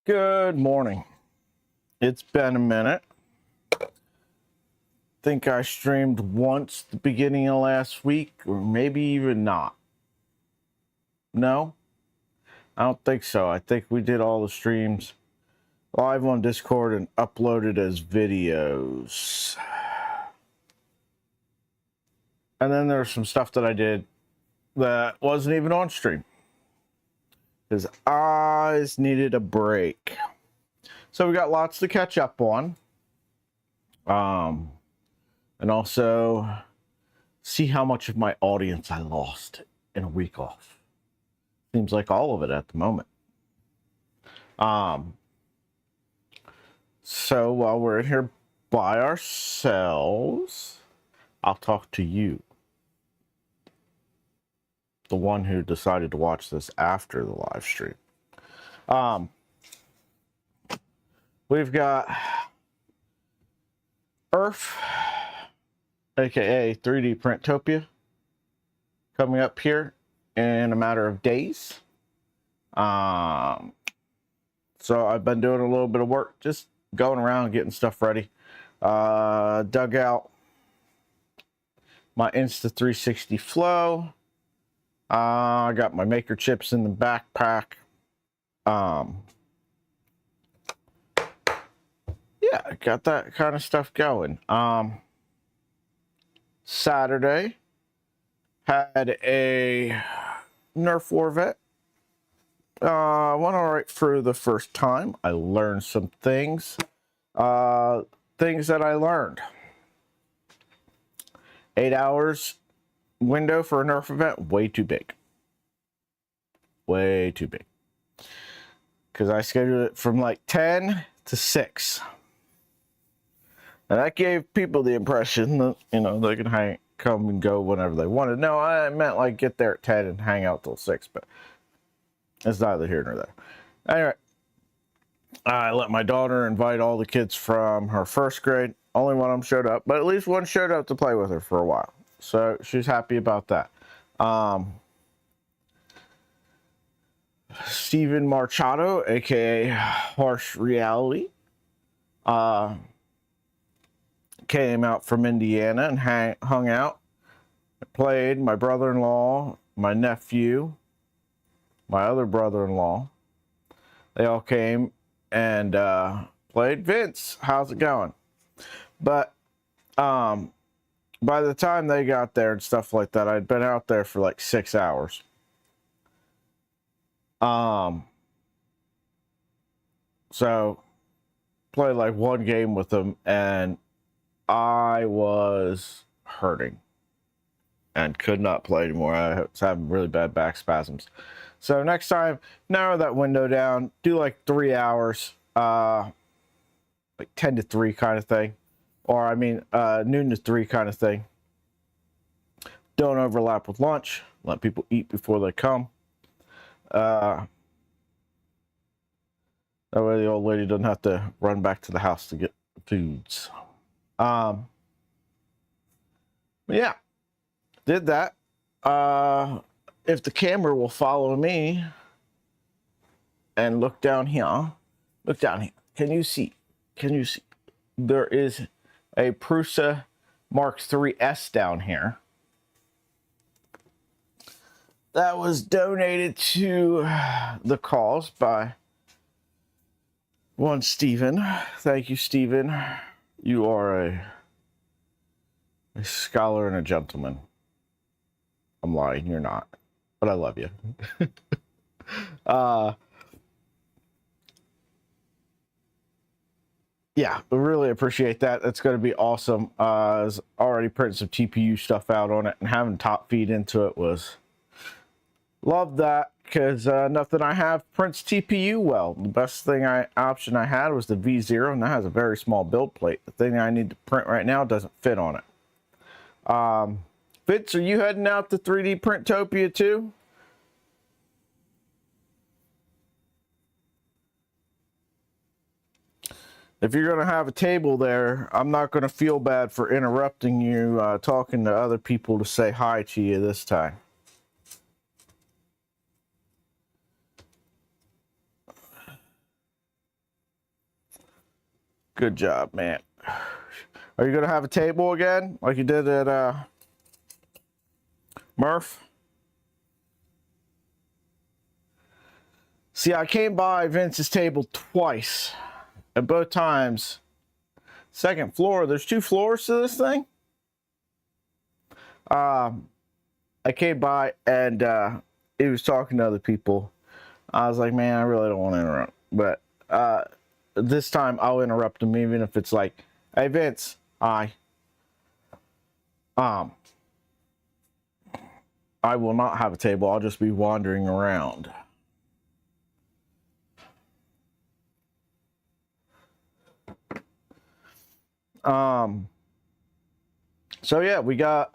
Good morning. It's been a minute. Think I streamed once the beginning of last week, or maybe even not. No, I don't think so. I think we did all the streams live on Discord and uploaded as videos. And then there's some stuff that I did that wasn't even on stream because I just needed a break. So we got lots to catch up on. And also see how much of my audience I lost in a week off. Seems like all of it at the moment. So while we're in here by ourselves, I'll talk to you, the one who decided to watch this after the live stream. We've got Earth, aka 3D Printopia, coming up here in a matter of days. So I've been doing a little bit of work, just going around getting stuff ready. Dug out my Insta360 Flow. I got my maker chips in the backpack. Yeah, I got that kind of stuff going. Saturday had a Nerf War vet. Went all right for the first time. I learned some things. Things that I learned. 8 hours window for a Nerf event, way too big. Way too big. Because I scheduled it from like 10 to 6. And that gave people the impression that, you know, they can come and go whenever they wanted. No, I meant like get there at 10 and hang out till 6, but it's neither here nor there. Anyway, I let my daughter invite all the kids from her first grade. Only one of them showed up, but at least one showed up to play with her for a while. So she's happy about that. Steven Marchado, aka Harsh Reality, came out from Indiana and hung out. Played. My brother-in-law, my nephew, my other brother-in-law, they all came and played. Vince, how's it going? But by the time they got there and stuff like that, I'd been out there for like 6 hours. So played like one game with them and I was hurting and could not play anymore. I was having really bad back spasms. So next time, narrow that window down, do like 3 hours, like 10 to 3 kind of thing. Or I mean, noon to 3 kind of thing. Don't overlap with lunch. Let people eat before they come. That way the old lady doesn't have to run back to the house to get foods. Yeah, did that. If the camera will follow me and look down here, Can you see? There is a Prusa Mark III-S down here. That was donated to the cause by one Stephen. Thank you, Stephen. You are a scholar and a gentleman. I'm lying, you're not. But I love you. Yeah, I really appreciate that. That's going to be awesome. I was already printing some TPU stuff out on it, and having top feed into it was... Love that, because nothing I have prints TPU well. The best option I had was the V0, and that has a very small build plate. The thing I need to print right now doesn't fit on it. Fitz, are you heading out to 3D Printopia too? If you're going to have a table there, I'm not going to feel bad for interrupting you talking to other people to say hi to you this time. Good job, man. Are you gonna have a table again, like you did at Murph? See, I came by Vince's table twice, and both times, second floor. There's 2 floors to this thing. I came by and he was talking to other people. I was like, man, I really don't want to interrupt, but this time I'll interrupt him, even if it's like, hey Vince, I will not have a table. I'll just be wandering around. So yeah, we got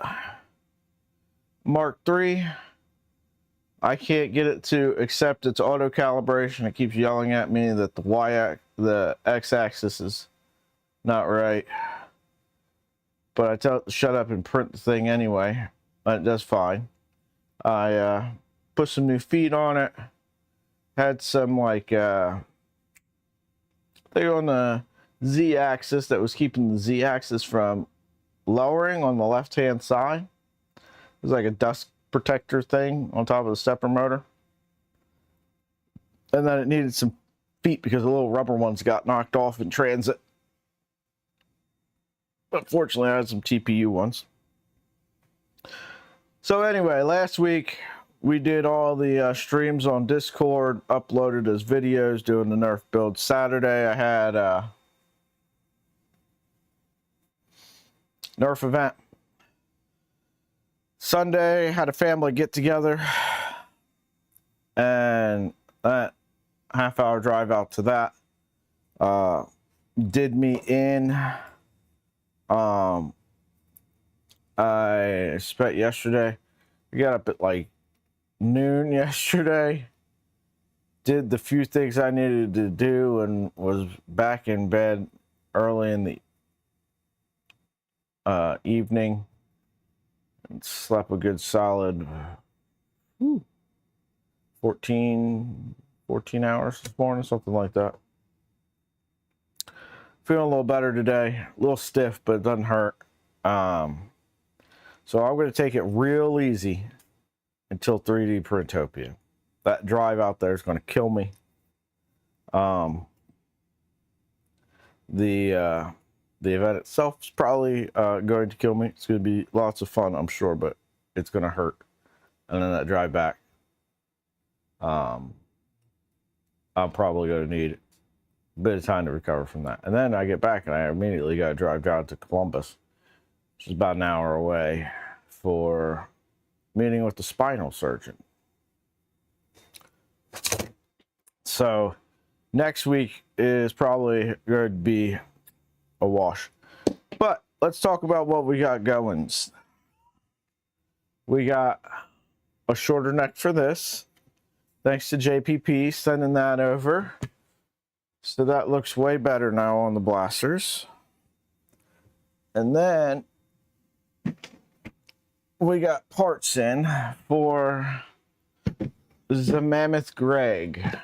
Mark III. I can't get it to accept its auto calibration. It keeps yelling at me that the x-axis is not right. But I tell it to shut up and print the thing anyway. It does fine. I put some new feet on it. Had some like thing on the z-axis that was keeping the z-axis from lowering on the left-hand side. It was like a dust protector thing on top of the stepper motor. And then it needed some feet because the little rubber ones got knocked off in transit. But fortunately I had some TPU ones. So anyway, last week we did all the streams on Discord, uploaded as videos, doing the Nerf build. Saturday I had Nerf event. Sunday had a family get together, and that half-hour drive out to that did me in. I spent yesterday. We got up at like noon yesterday. Did the few things I needed to do and was back in bed early in the evening. And slept a good solid 14 hours this morning, something like that. Feeling a little better today, a little stiff, but it doesn't hurt. So I'm going to take it real easy until 3D Printopia. That drive out there is going to kill me. The event itself is probably going to kill me. It's going to be lots of fun, I'm sure, but it's going to hurt. And then that drive back, I'm probably going to need a bit of time to recover from that. And then I get back and I immediately got to drive down to Columbus, which is about an hour away, for meeting with the spinal surgeon. So next week is probably going to be a wash. But let's talk about what we got going. We got a shorter neck for this, thanks to JPP sending that over. So that looks way better now on the blasters. And then we got parts in for the Mammoth Greg.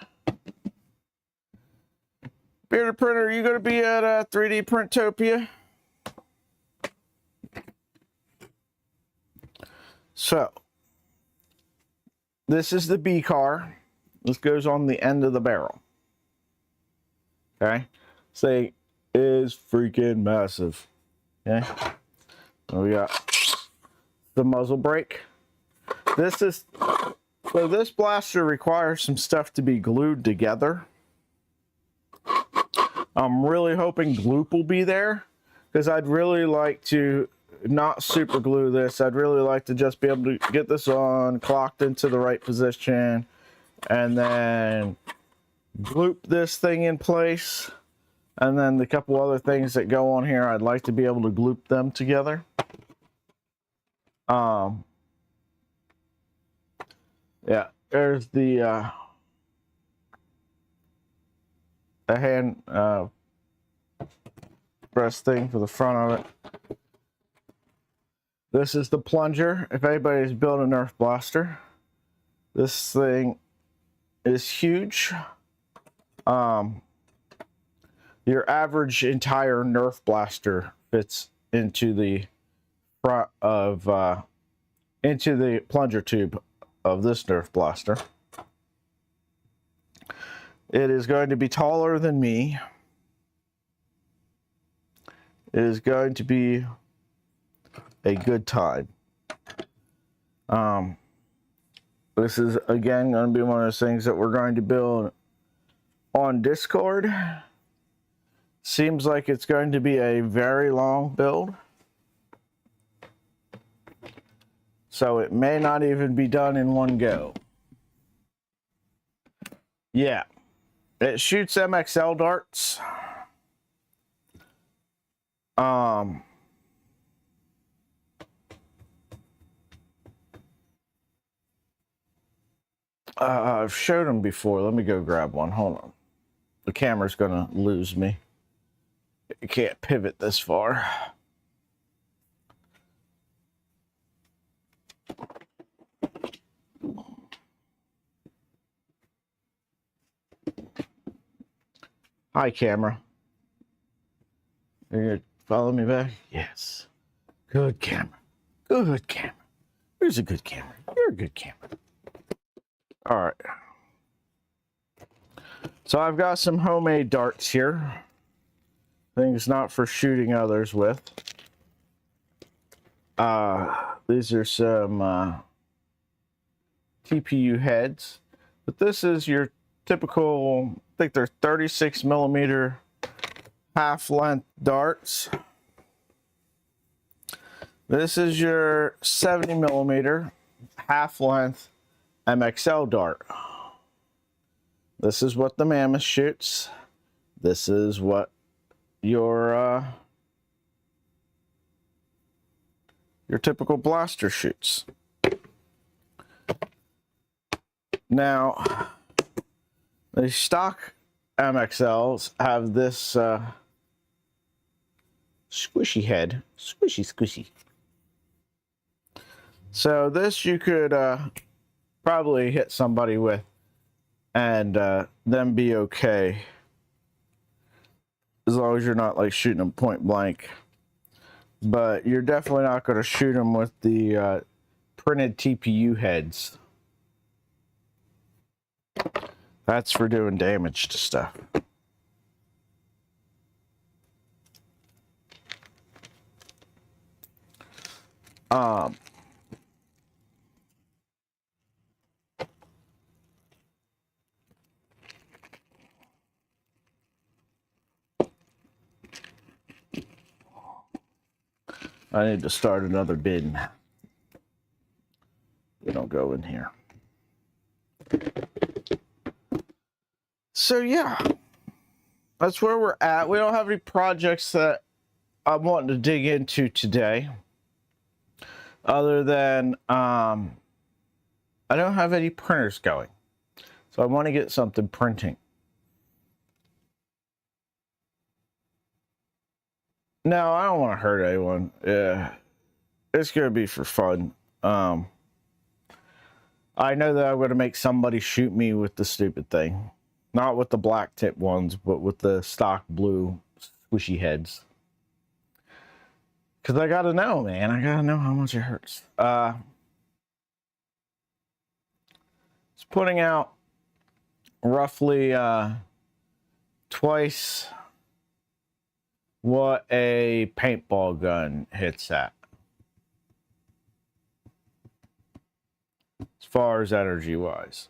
Bearded Printer, are you going to be at 3D Printopia? So, this is the B car. This goes on the end of the barrel. Okay? Say, is freaking massive. Okay? And we got the muzzle brake. So this blaster requires some stuff to be glued together. I'm really hoping Gloop will be there, because I'd really like to not super glue this. I'd really like to just be able to get this on, clocked into the right position, and then Gloop this thing in place. And then the couple other things that go on here, I'd like to be able to Gloop them together. Yeah, there's the hand press thing for the front of it. This is the plunger. If anybody's built a Nerf blaster, this thing is huge. your average entire Nerf blaster fits into the front of into the plunger tube of this Nerf blaster. It is going to be taller than me. It is going to be a good time. This is again going to be one of those things that we're going to build on Discord. Seems like it's going to be a very long build, so it may not even be done in one go. Yeah, it shoots MXL darts. I've showed them before. Let me go grab one. Hold on. The camera's gonna lose me. It can't pivot this far. Hi, camera. Are you gonna follow me back? Yes. Good camera. Good camera. Who's a good camera? You're a good camera. All right. So I've got some homemade darts here. Things not for shooting others with. These are some TPU heads, but this is your typical, I think they're 36 millimeter half length darts. This is your 70 millimeter half length MXL dart. This is what the Mammoth shoots. This is what your typical blaster shoots. Now, the stock MXLs have this squishy head, squishy. So this you could probably hit somebody with and then be okay, as long as you're not like shooting them point blank. But you're definitely not going to shoot them with the printed TPU heads. That's for doing damage to stuff. I need to start another bin. We don't go in here. So yeah, that's where we're at. We don't have any projects that I'm wanting to dig into today, other than I don't have any printers going, so I want to get something printing. No, I don't want to hurt anyone. Yeah, it's gonna be for fun. I know that I'm gonna make somebody shoot me with the stupid thing. Not with the black tip ones, but with the stock blue squishy heads. Because I gotta know, man. I gotta know how much it hurts. It's putting out roughly twice what a paintball gun hits at, as far as energy wise.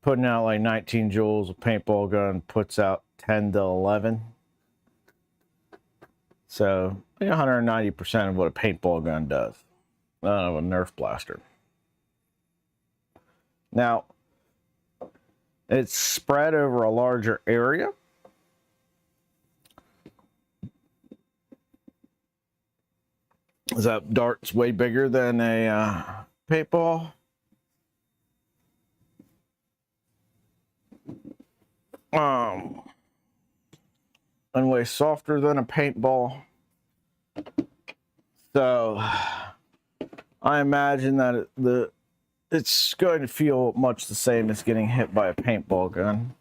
Putting out like 19 joules, a paintball gun puts out 10 to 11. So I think 190% of what a paintball gun does of a Nerf blaster. Now, it's spread over a larger area. That dart's way bigger than a paintball. And way softer than a paintball. So I imagine that it's going to feel much the same as getting hit by a paintball gun.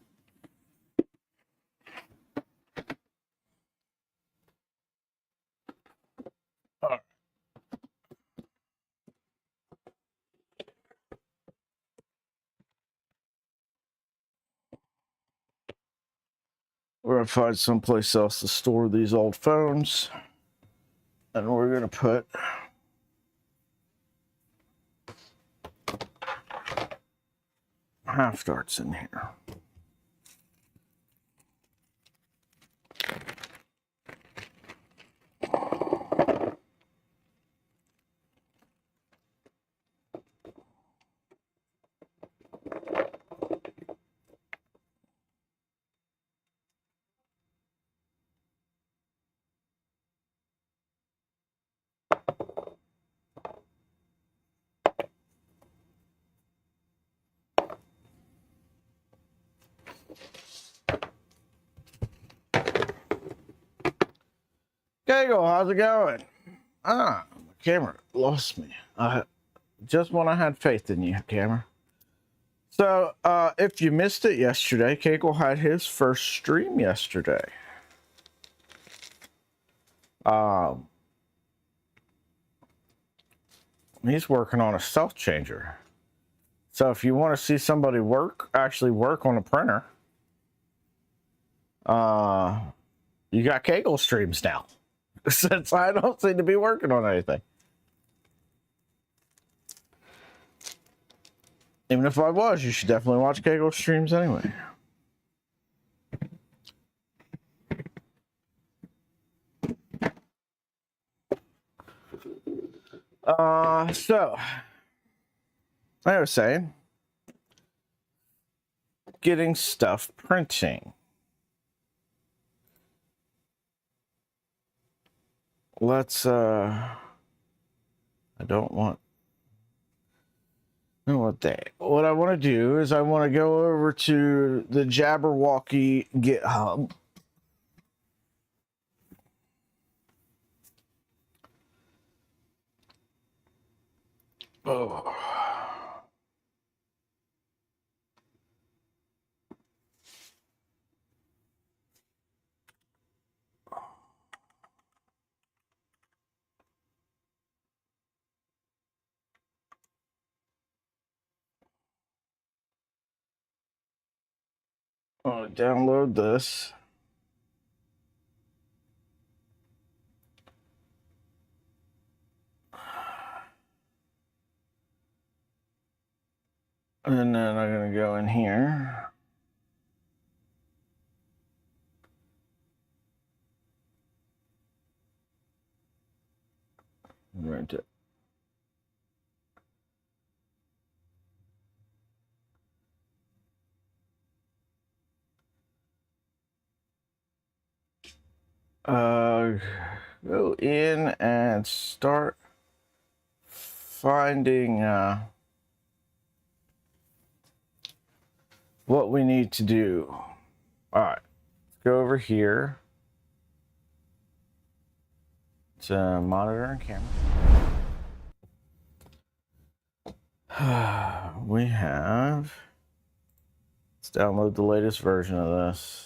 We're gonna find someplace else to store these old phones, and we're gonna put half darts in here. Kegel, how's it going? My camera lost me. Just when I had faith in you, camera. So, if you missed it yesterday, Kegel had his first stream yesterday. He's working on a stealth changer. So if you want to see somebody actually work on a printer, you got Kegel streams now. Since I don't seem to be working on anything. Even if I was, you should definitely watch Kegel streams anyway. So I was saying, getting stuff printing. Let's I don't want that. What I want to do is I want to go over to the Jabberwocky GitHub. Oh. I'll download this. And then I'm going to go in here. Rent it. Go in and start finding what we need to do. All right, let's go over here to monitor and camera. We have, let's download the latest version of this.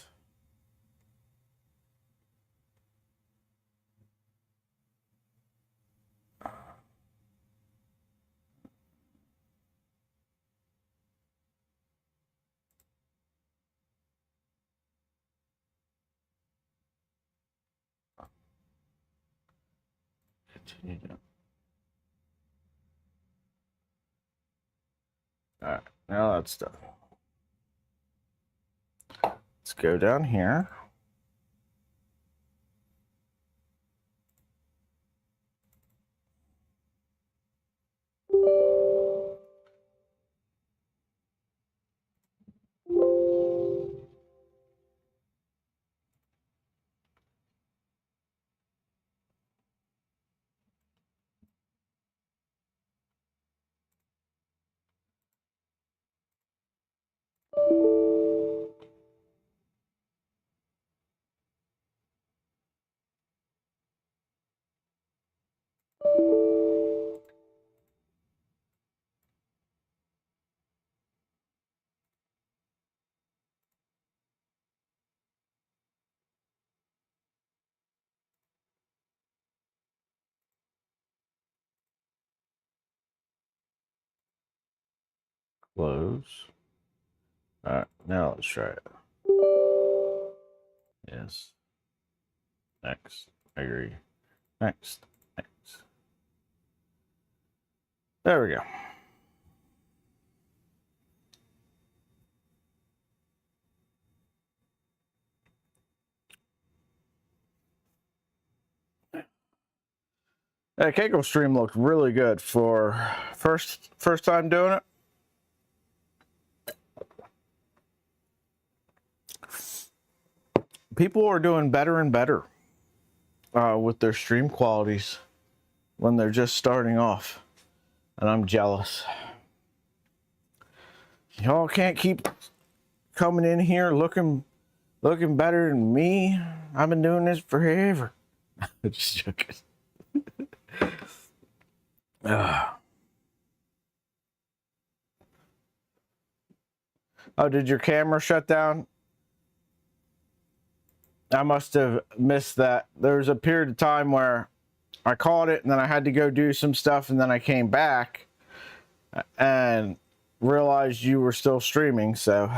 Continue. All right, now that's done. Let's go down here. Close. All right, now let's try it. Yes. Next. Agree. Next. Next. There we go. That Keiko stream looked really good for first time doing it. People are doing better and better with their stream qualities when they're just starting off, and I'm jealous. Y'all can't keep coming in here looking better than me. I've been doing this forever. Just joking. Oh, did your camera shut down? I must have missed that. There was a period of time where I caught it and then I had to go do some stuff, and then I came back and realized you were still streaming, so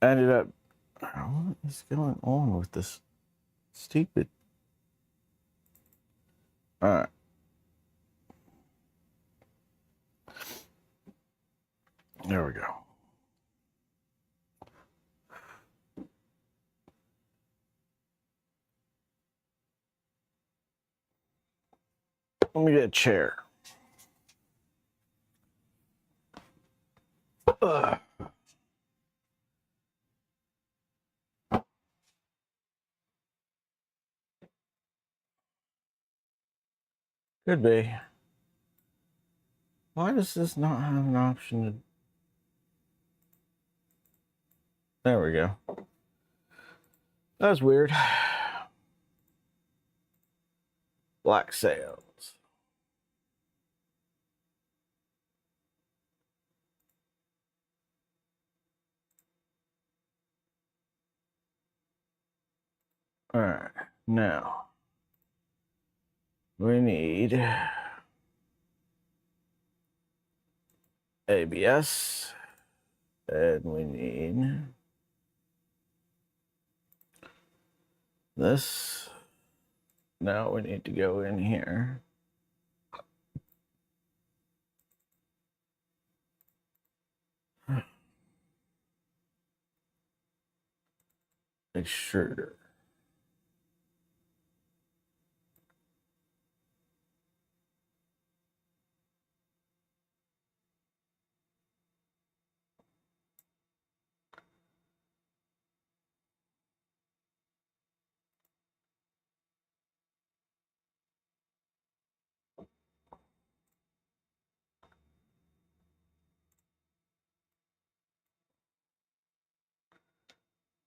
ended up, what is going on with this stupid? All right. There we go. Let me get a chair. Ugh. Could be. Why does this not have an option to... There we go. That's weird. Black sails. All right, now we need ABS, and we need this. Now we need to go in here. Extruder.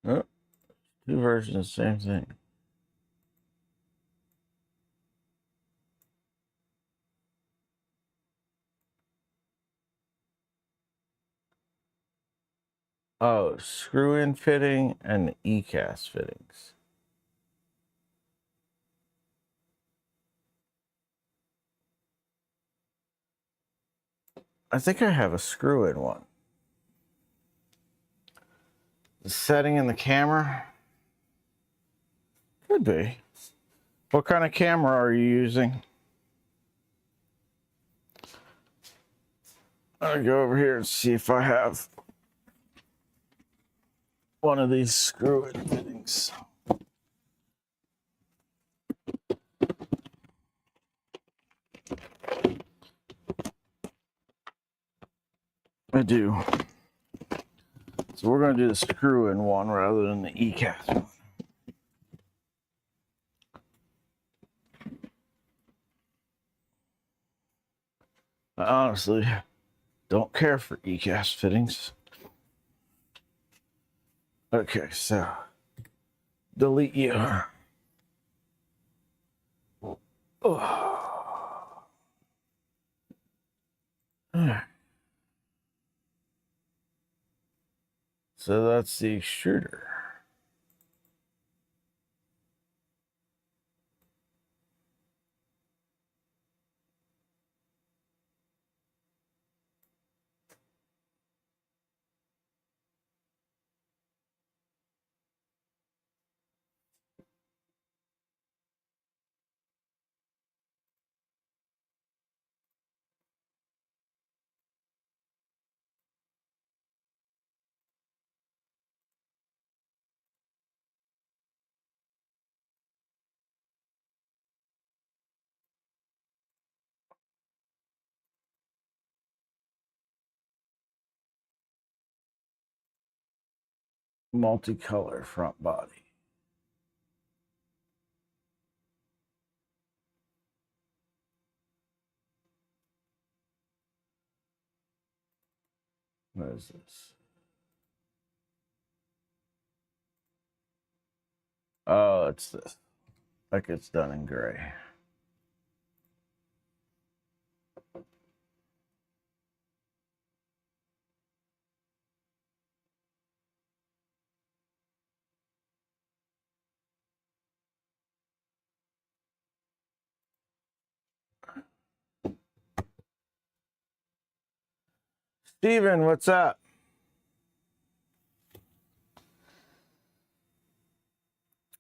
Oh, two versions, same thing. Oh, screw-in fitting and E-cast fittings. I think I have a screw-in one. The setting in the camera? Could be. What kind of camera are you using? I'll go over here and see if I have one of these screw-in fittings. I do. So we're going to do the screw-in one rather than the E-cast one. I honestly don't care for E-cast fittings. Okay, so delete you. Oh. So that's the extruder. multicolor front body. What is this? Oh, it's this. Like it's done in gray. Steven, what's up?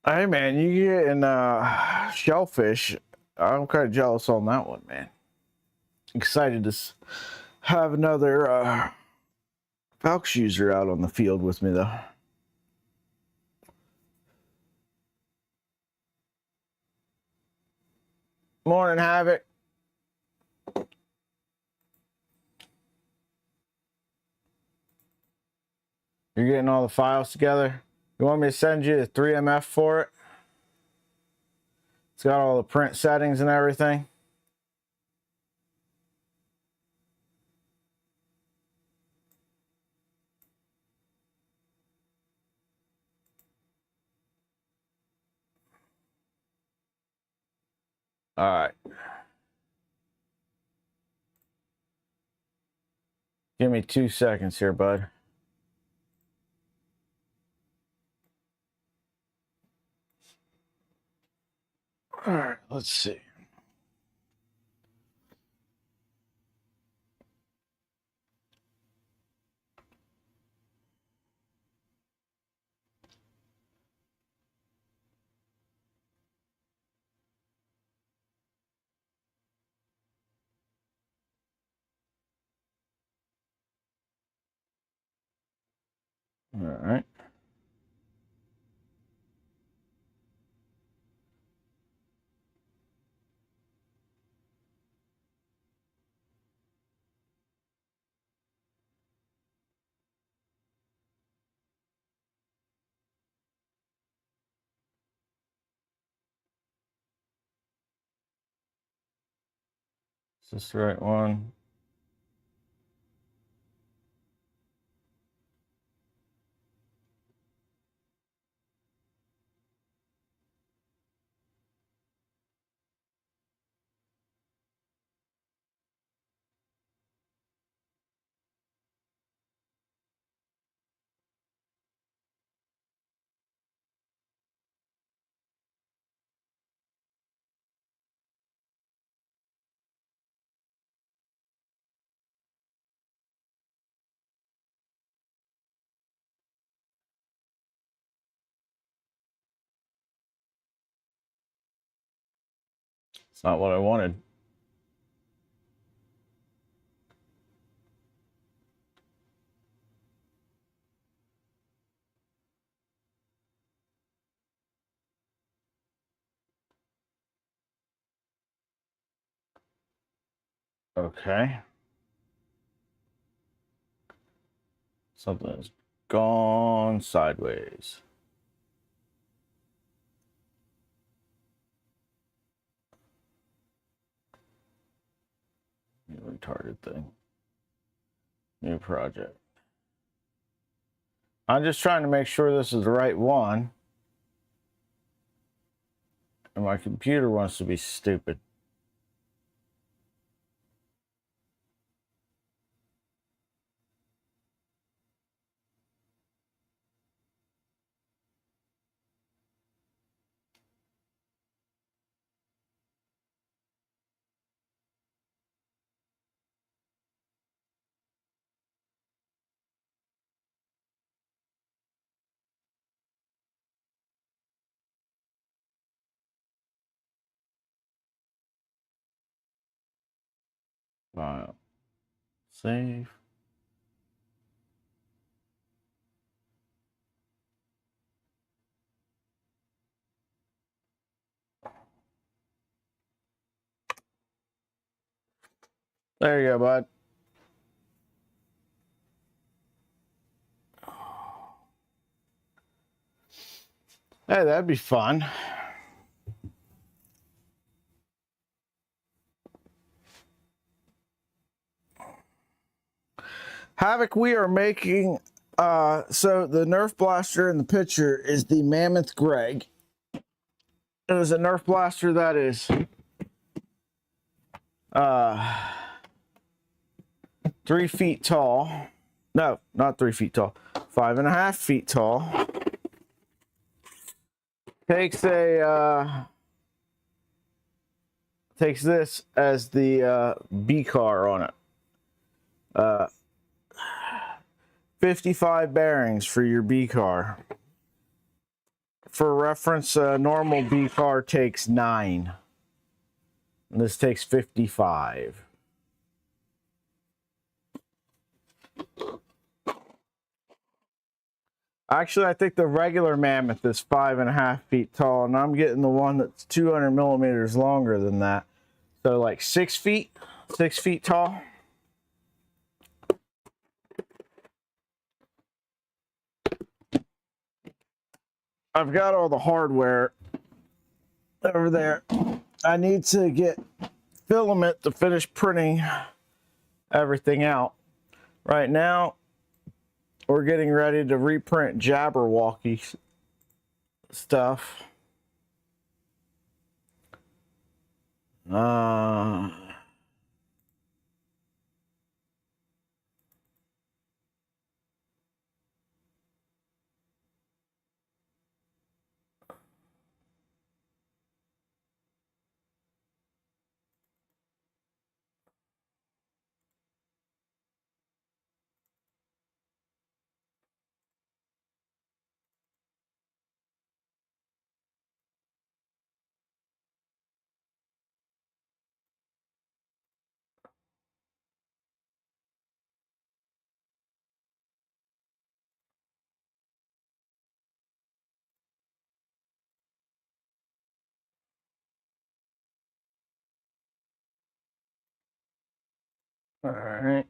Hey man, you getting shellfish. I'm kind of jealous on that one, man. Excited to have another Falx user out on the field with me though. Morning, Havoc. You're getting all the files together. You want me to send you a 3MF for it? It's got all the print settings and everything. All right. Give me 2 seconds here, bud. All right, let's see. All right. Is this the right one? It's not what I wanted. Okay. Something has gone sideways. You retarded thing. New project. I'm just trying to make sure this is the right one. And my computer wants to be stupid. File. Save. There you go, bud. Hey, that'd be fun. Havoc, we are making, so the Nerf blaster in the picture is the Mammoth Greg. It is a Nerf blaster that is 3 feet tall. No, not 3 feet tall. 5.5 feet tall. Takes this as the B car on it. 55 bearings for your B car. For reference, a normal B car takes 9. And this takes 55. Actually, I think the regular Mammoth is 5.5 feet tall, and I'm getting the one that's 200 millimeters longer than that. So like 6 feet tall. I've got all the hardware over there. I need to get filament to finish printing everything out. Right now, we're getting ready to reprint Jabberwocky stuff. All right.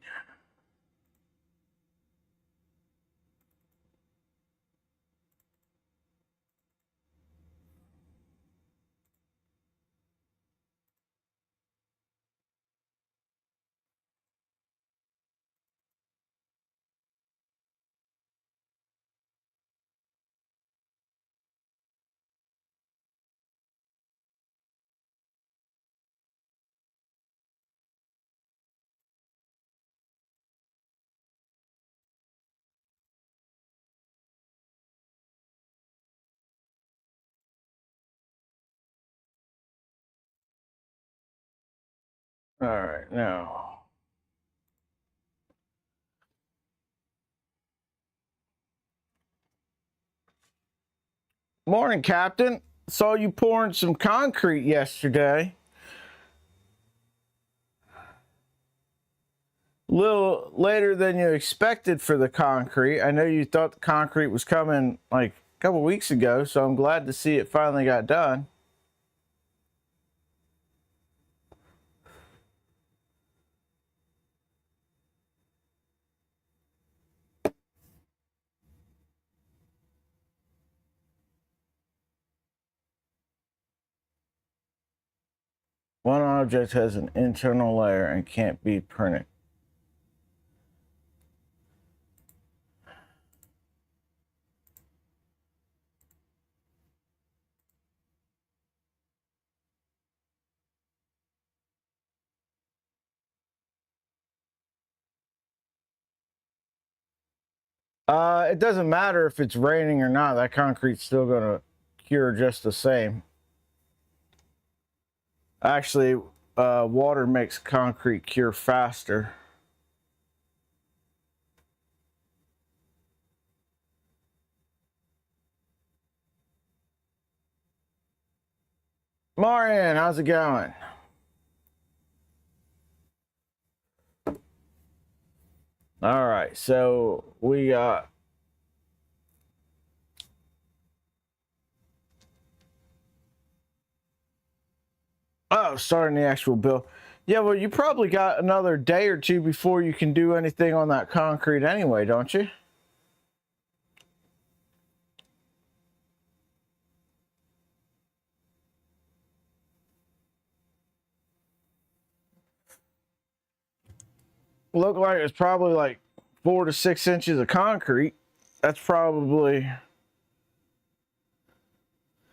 All right, now. Morning, Captain. Saw you pouring some concrete yesterday. A little later than you expected for the concrete. I know you thought the concrete was coming like a couple weeks ago, so I'm glad to see it finally got done. One object has an internal layer and can't be printed. It doesn't matter if it's raining or not. That concrete's still gonna cure just the same. Actually, water makes concrete cure faster. Marian, how's it going? All right, so we got starting the actual build. Yeah, well, you probably got another day or two before you can do anything on that concrete anyway, don't you? looked like it's probably like 4 to 6 inches of concrete. That's probably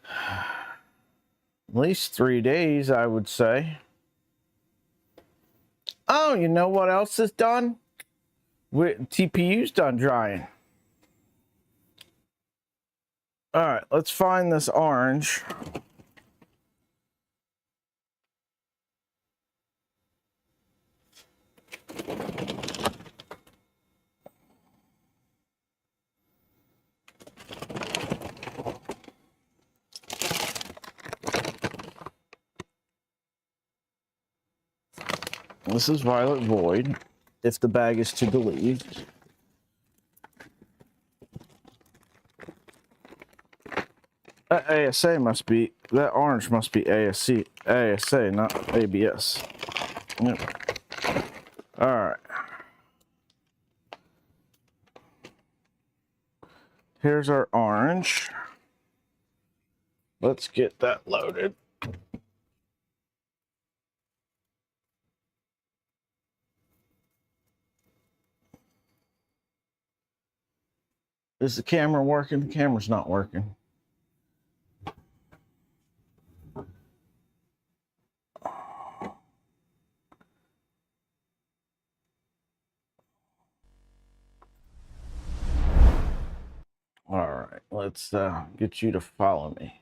at least 3 days, I would say. Oh, you know what else is done? TPU's done drying. All right, let's find this orange. This is Violet Void, if the bag is to believe. That ASA must be, that orange must be ASA, not ABS. Yep. All right. Here's our orange. Let's get that loaded. Is the camera working? The camera's not working. All right, let's get you to follow me.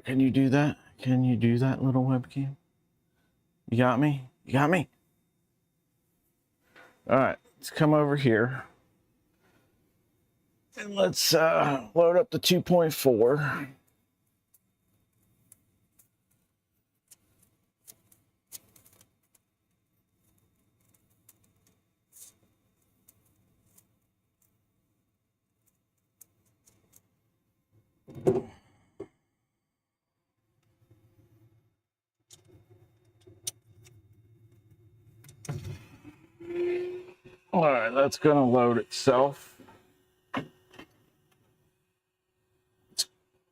Can you do that? Can you do that, little webcam? You got me? You got me? All right, let's come over here. And let's load up the 2.4. All right, that's gonna load itself.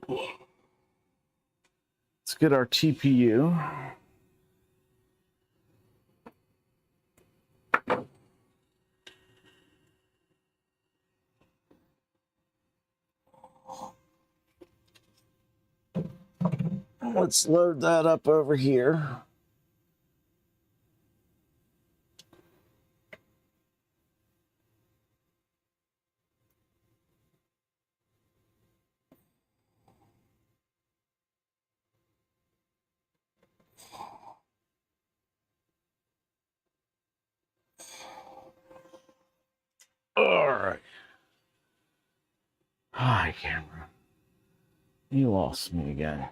Let's get our TPU. Let's load that up over here. All right. Hi, camera. You lost me again.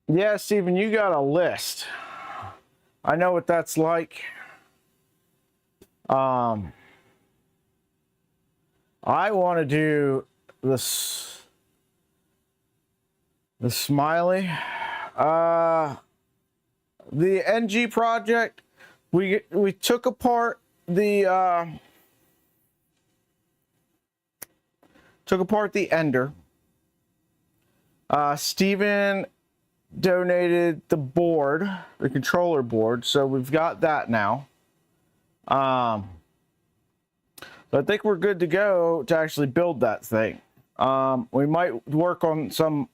Yeah, Steven, you got a list. I know what that's like. I want to do this, the smiley. The NG project, we took apart the ender. Steven donated the board, the controller board, so we've got that now. So I think we're good to go to actually build that thing. We might work on some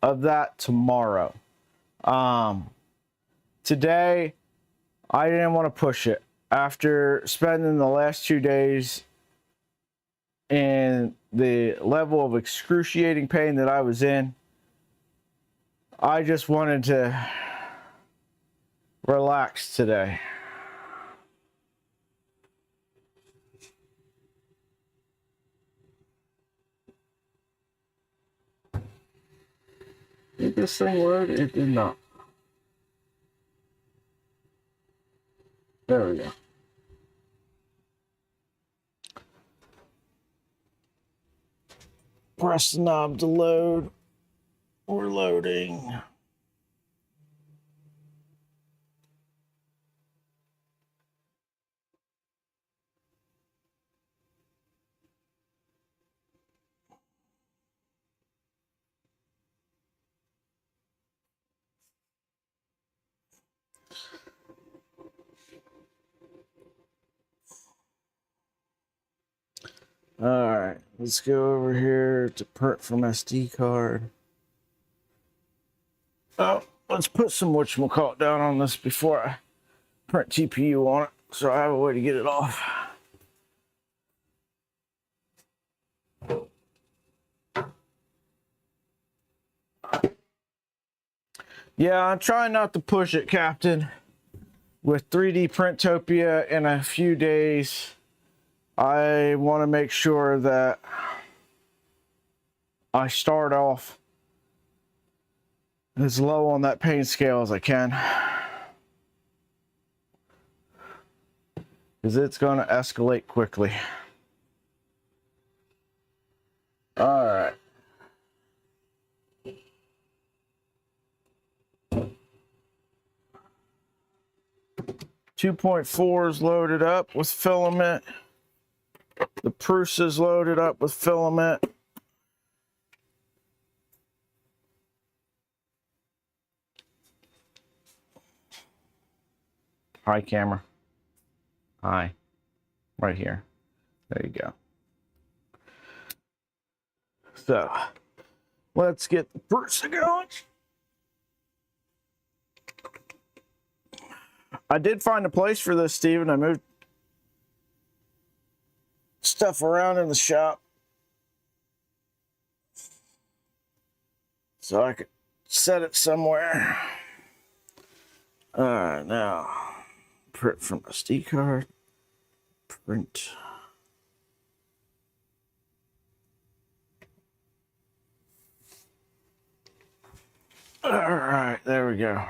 of that tomorrow. Today, I didn't want to push it. After spending the last 2 days in the level of excruciating pain that I was in, I just wanted to relax today. Did this thing load? It did not. There we go. Press the knob to load. We're loading. All right, let's go over here to print from SD card. Oh, let's put some whatchamacallit down on this before I print TPU on it, so I have a way to get it off. Yeah, I'm trying not to push it, Captain. With 3D Printopia in a few days, I want to make sure that I start off as low on that pain scale as I can. Because it's going to escalate quickly. All right. .4 is loaded up with filament. The Prusa is loaded up with filament. Hi, camera. Hi. Right here. There you go. So, let's get the Prusa going. I did find a place for this, Steven. I moved stuff around in the shop so I could set it somewhere. All right, now print from SD card. Print. All right, there we go.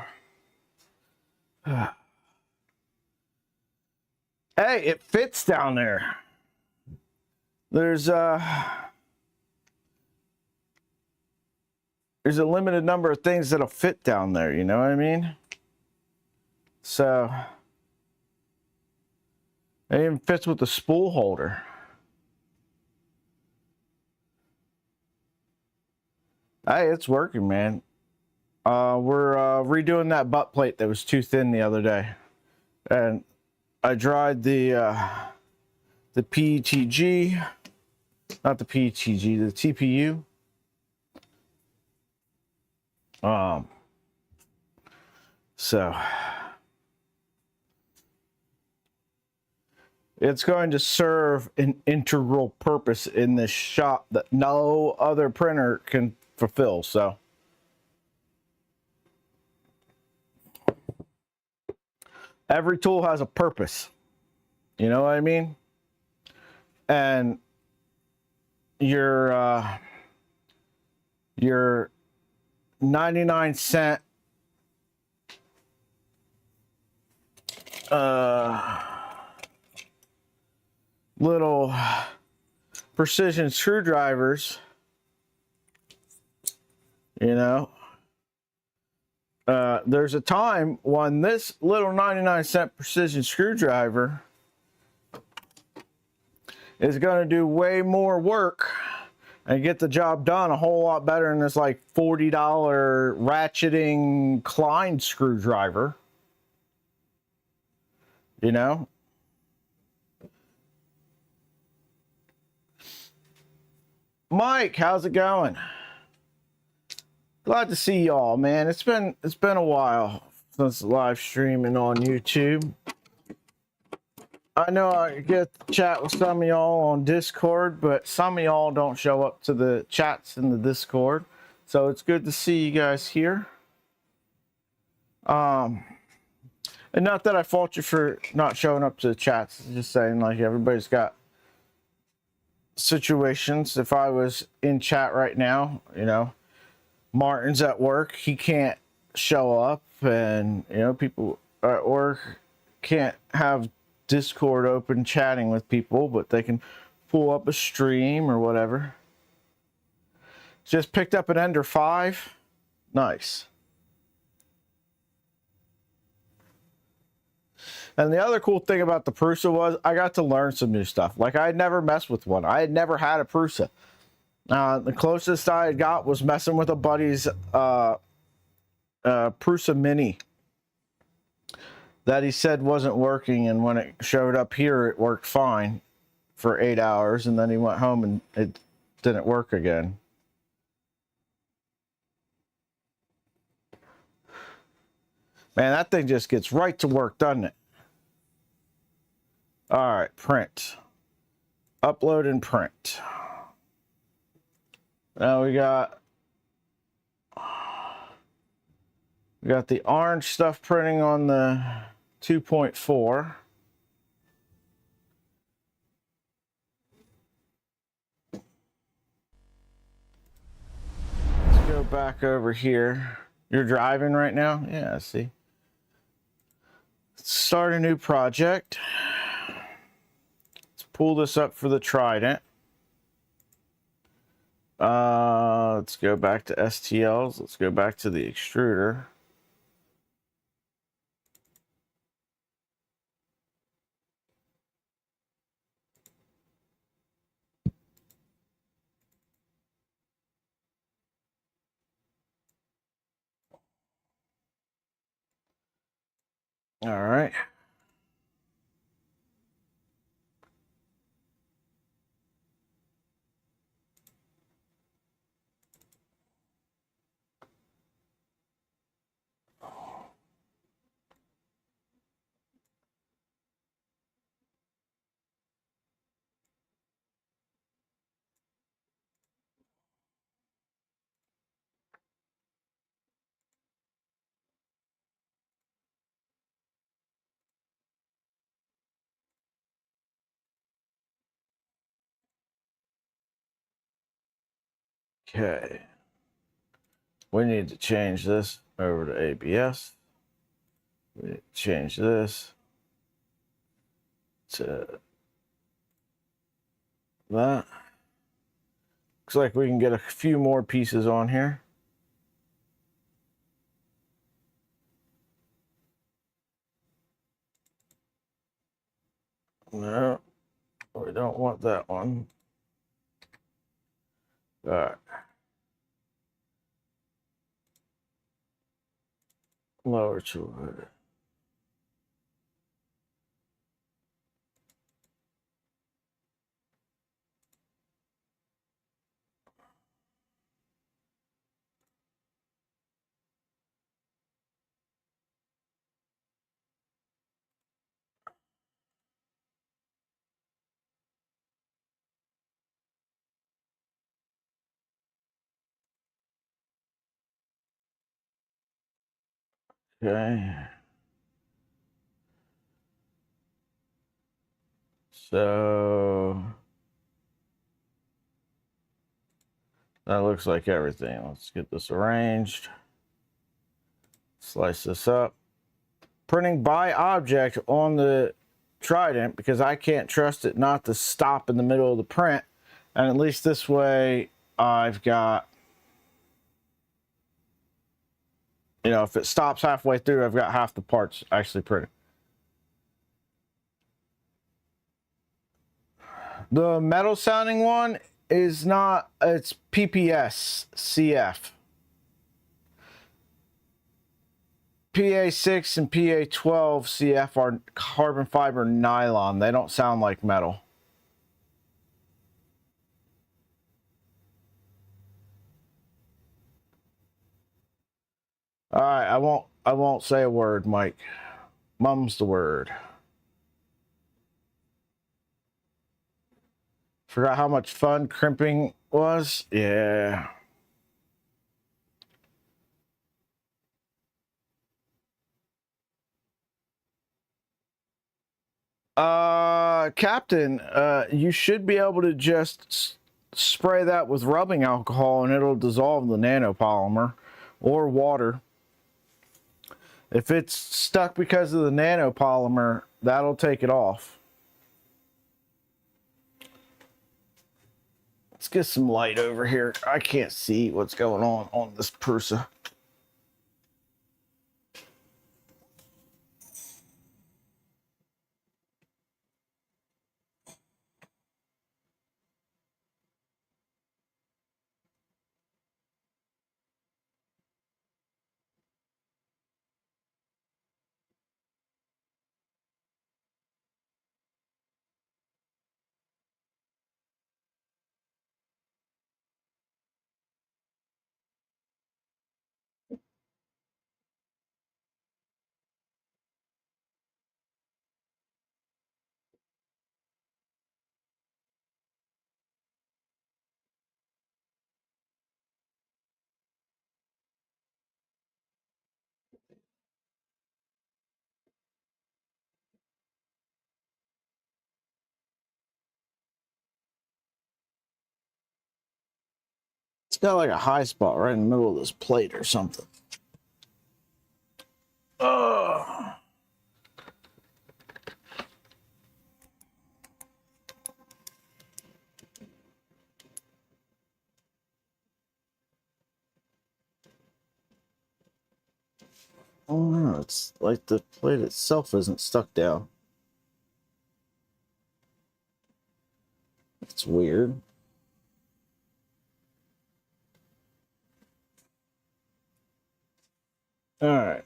Hey, it fits down there. There's a limited number of things that'll fit down there, you know what I mean? So it even fits with the spool holder. Hey, it's working, man. We're redoing that butt plate that was too thin the other day, and I dried the PETG, not the PETG, the TPU. So it's going to serve an integral purpose in this shop that no other printer can fulfill. So every tool has a purpose. You know what I mean? And your 99-cent little precision screwdrivers, you know, there's a time when this little 99-cent precision screwdriver is going to do way more work and get the job done a whole lot better than this like $40 ratcheting Klein screwdriver. You know? Mike, how's it going? Glad to see y'all, man. It's been a while since live streaming on YouTube. I know I get to chat with some of y'all on Discord, but some of y'all don't show up to the chats in the Discord. So it's good to see you guys here. And not that I fault you for not showing up to the chats. Just saying, like, everybody's got situations. If I was in chat right now, you know, Martin's at work, he can't show up, and, you know, people at work can't have Discord open chatting with people, but they can pull up a stream or whatever. Just picked up an Ender 5. Nice. And the other cool thing about the Prusa was I got to learn some new stuff. Like, I had never messed with one. I had never had a Prusa. The closest I had got was messing with a buddy's Prusa Mini that he said wasn't working, and when it showed up here, it worked fine for 8 hours, and then he went home and it didn't work again. Man, that thing just gets right to work, doesn't it? All right, print. Upload and print. Now we got the orange stuff printing on the 2.4. Let's go back over here. You're driving right now? Yeah, I see. Let's start a new project. Let's pull this up for the Trident. Let's go back to STLs. Let's go back to the extruder. All right. Okay. We need to change this over to ABS. We need to change this to that. Looks like we can get a few more pieces on here. No, we don't want that one. All right. Lower to it. Okay. So that looks like everything. Let's get this arranged. Slice this up. Printing by object on the Trident because I can't trust it not to stop in the middle of the print. And at least this way I've got, you know, if it stops halfway through, I've got half the parts actually printed. The metal sounding one is not, it's PPS CF. PA6 and PA12 CF are carbon fiber nylon. They don't sound like metal. All right, I won't say a word, Mike. Mum's the word. Forgot how much fun crimping was? Yeah. Captain, you should be able to just spray that with rubbing alcohol and it'll dissolve the nanopolymer or water. If it's stuck because of the nanopolymer, that'll take it off. Let's get some light over here. I can't see what's going on this Prusa. got like a high spot right in the middle of this plate or something. Oh. Oh no, it's like the plate itself isn't stuck down. It's weird. All right.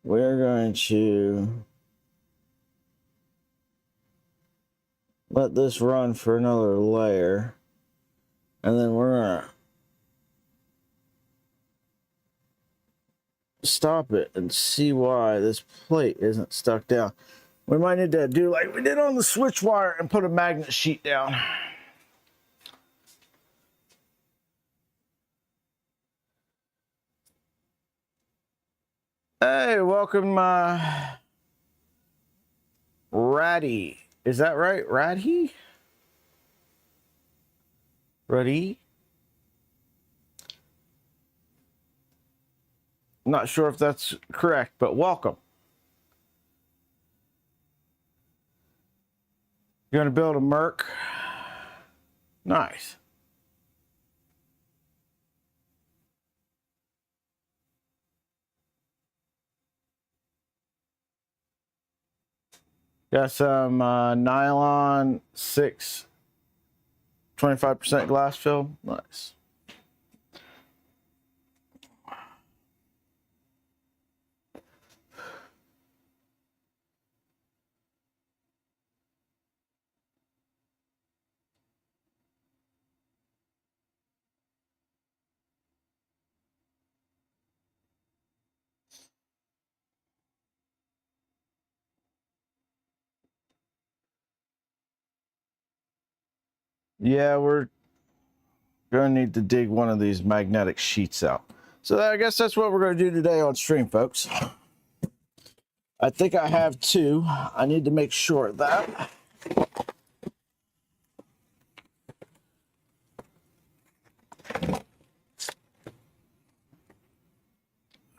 We're going to let this run for another layer. And then we're going to stop it and see why this plate isn't stuck down. We might need to do like we did on the switch wire and put a magnet sheet down. Hey, welcome, Ratty. Is that right? Ratty? Ratty? Not sure if that's correct, but welcome. You're going to build a Merc? Nice. Got some nylon 6, 25% glass fill. Nice. Yeah, we're going to need to dig one of these magnetic sheets out. So I guess that's what we're going to do today on stream, folks. I think I have 2. I need to make sure of that.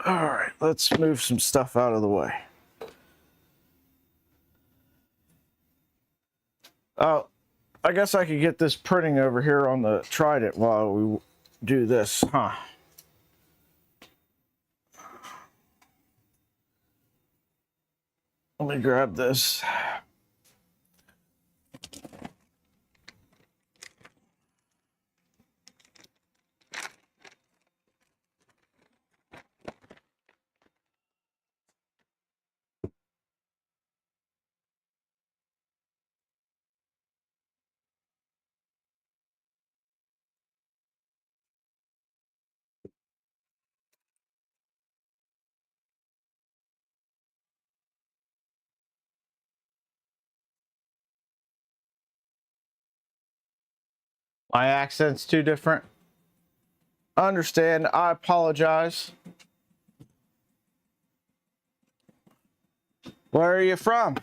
All right, let's move some stuff out of the way. Oh, I guess I could get this printing over here on the Trident while we do this, huh? Let me grab this. My accent's too different. Understand, I apologize. Where are you from?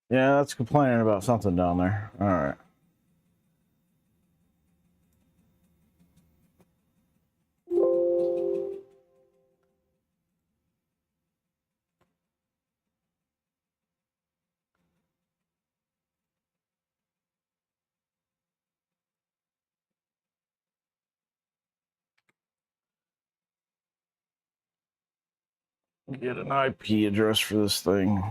Yeah, that's complaining about something down there. All right. Get an IP address for this thing.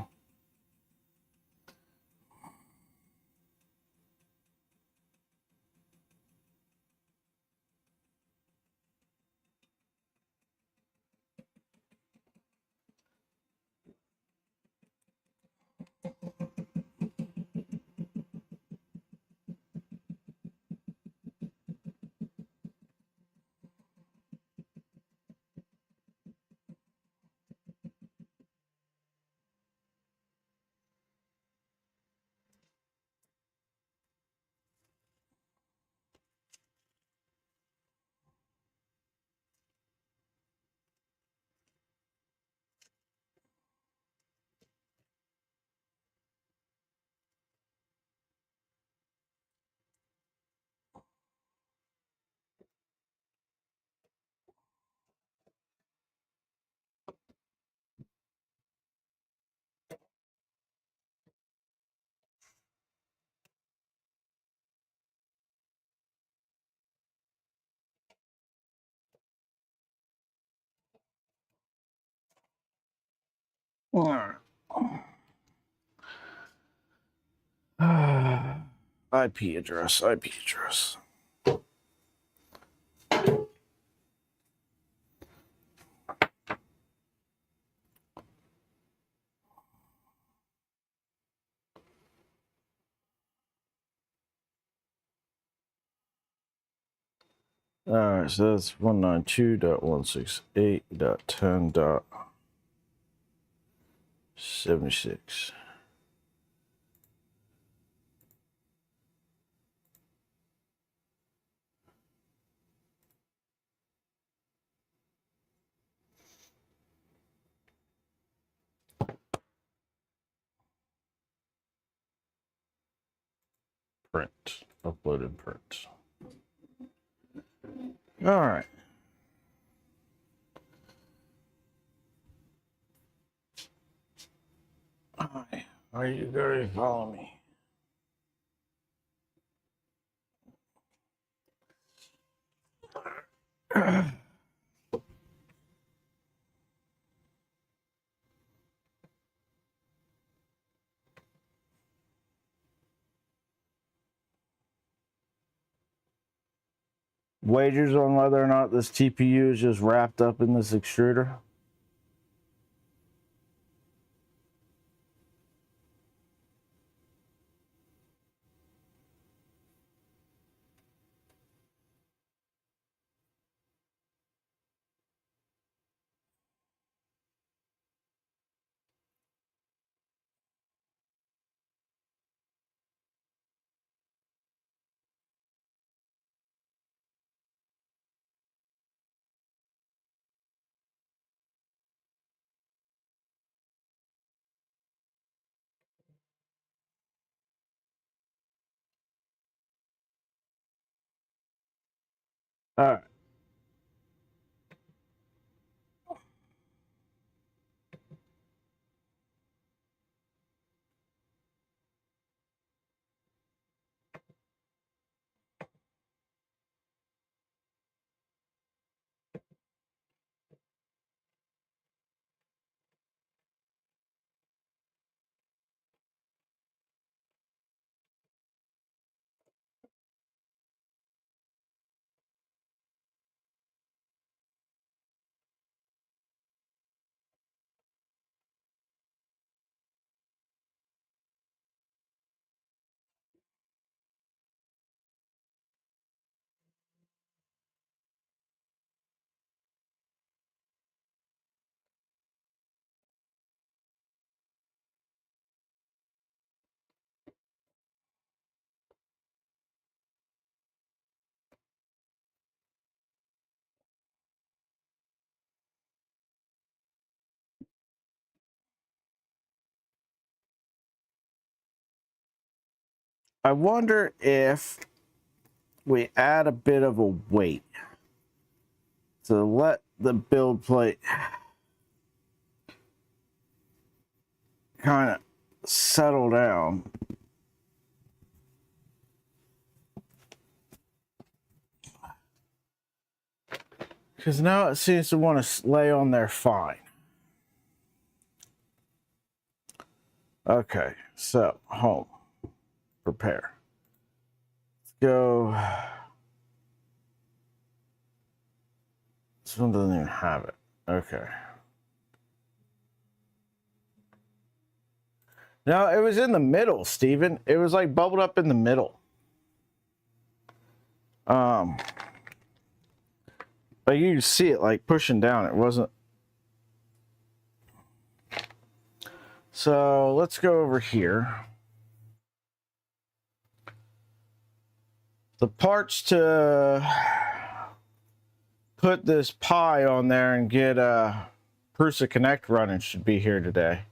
All right. IP address, IP address. All right, so that's 192.168.10.76. Print, upload and print. All right. Hi, are you going to follow me? Wagers on whether or not this TPU is just wrapped up in this extruder? All right. I wonder if we add a bit of a weight to let the build plate kind of settle down. Because now it seems to want to lay on there fine. Okay, so home, prepare. Let's go. This one doesn't even have it. Okay. No, it was in the middle, Steven. It was like bubbled up in the middle. But you see it like pushing down. It wasn't. So let's go over here. The parts to put this pie on there and get Prusa Connect running should be here today.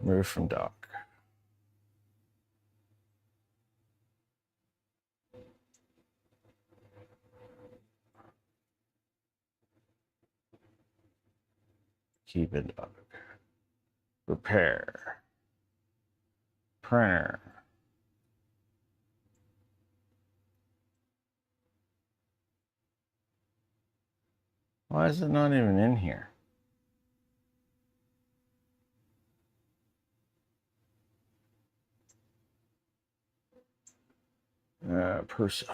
Move from dock. Keep in dock. Repair. Printer. Why is it not even in here? Person.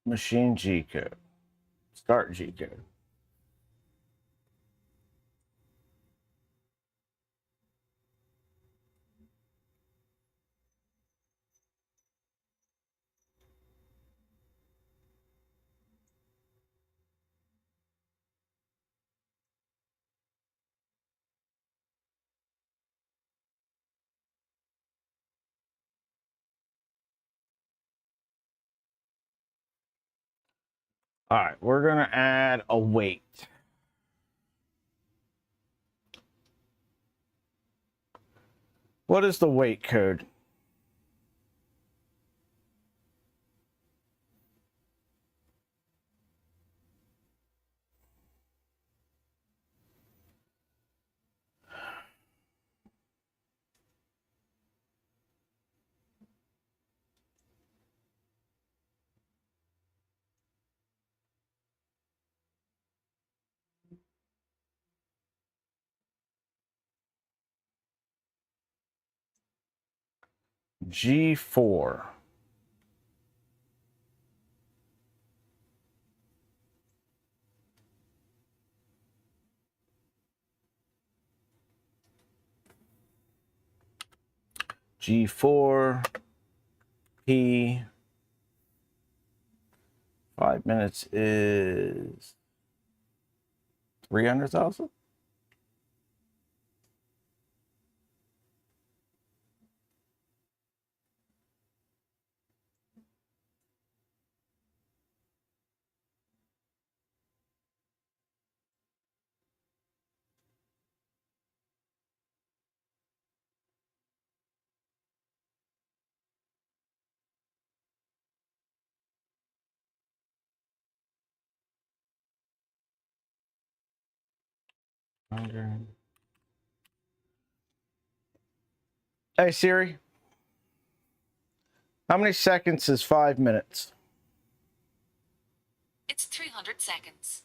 Machine G code. Start G code. All right, we're going to add a weight. What is the weight code? G4. G4 P 5 minutes is 300,000. Hey Siri, how many seconds is 5 minutes? It's 300 seconds.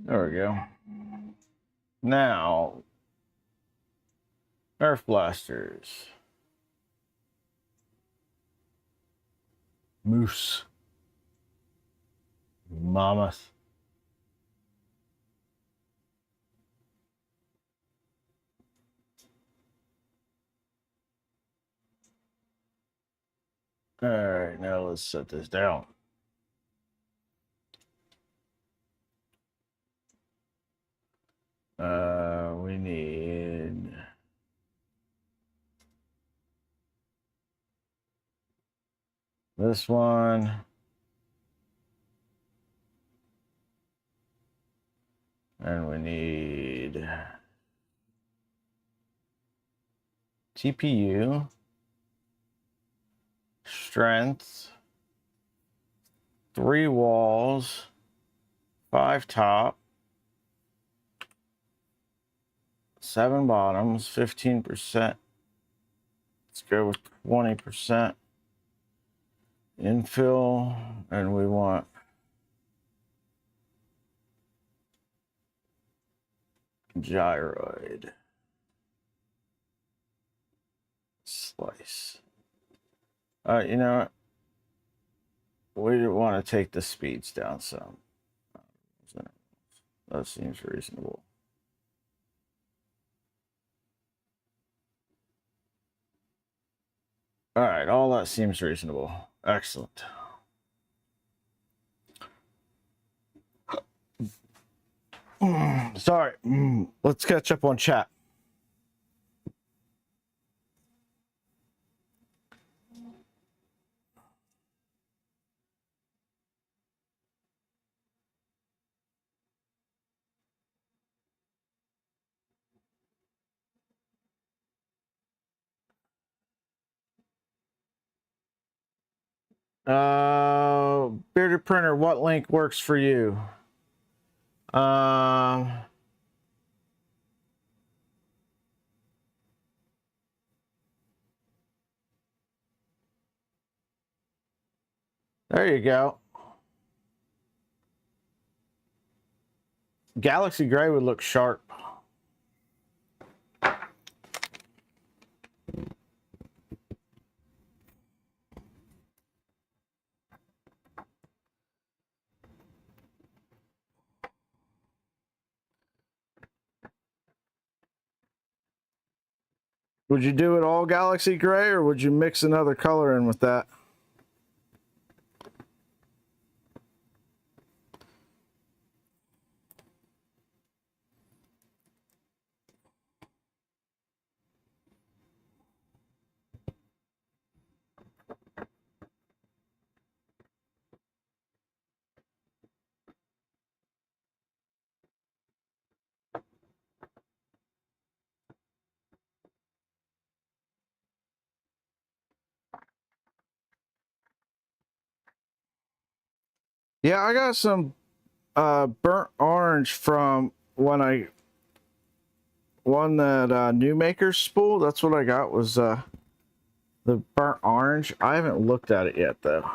There we go. Now, Nerf blasters. Moose. Mammoth. All right, now let's set this down. We need this one. And we need TPU, strength, 3 walls, 5 top, 7 bottoms, 15%. Let's go with 20% infill, and we want gyroid slice. You know what? We want to take the speeds down some. That seems reasonable. All right, all that seems reasonable. Excellent. Sorry. Let's catch up on chat. Bearded printer, what link works for you? There you go. Galaxy Gray would look sharp. Would you do it all Galaxy Gray, or would you mix another color in with that? Yeah, I got some burnt orange from when I won that New Makers spool. That's what I got, was the burnt orange. I haven't looked at it yet, though.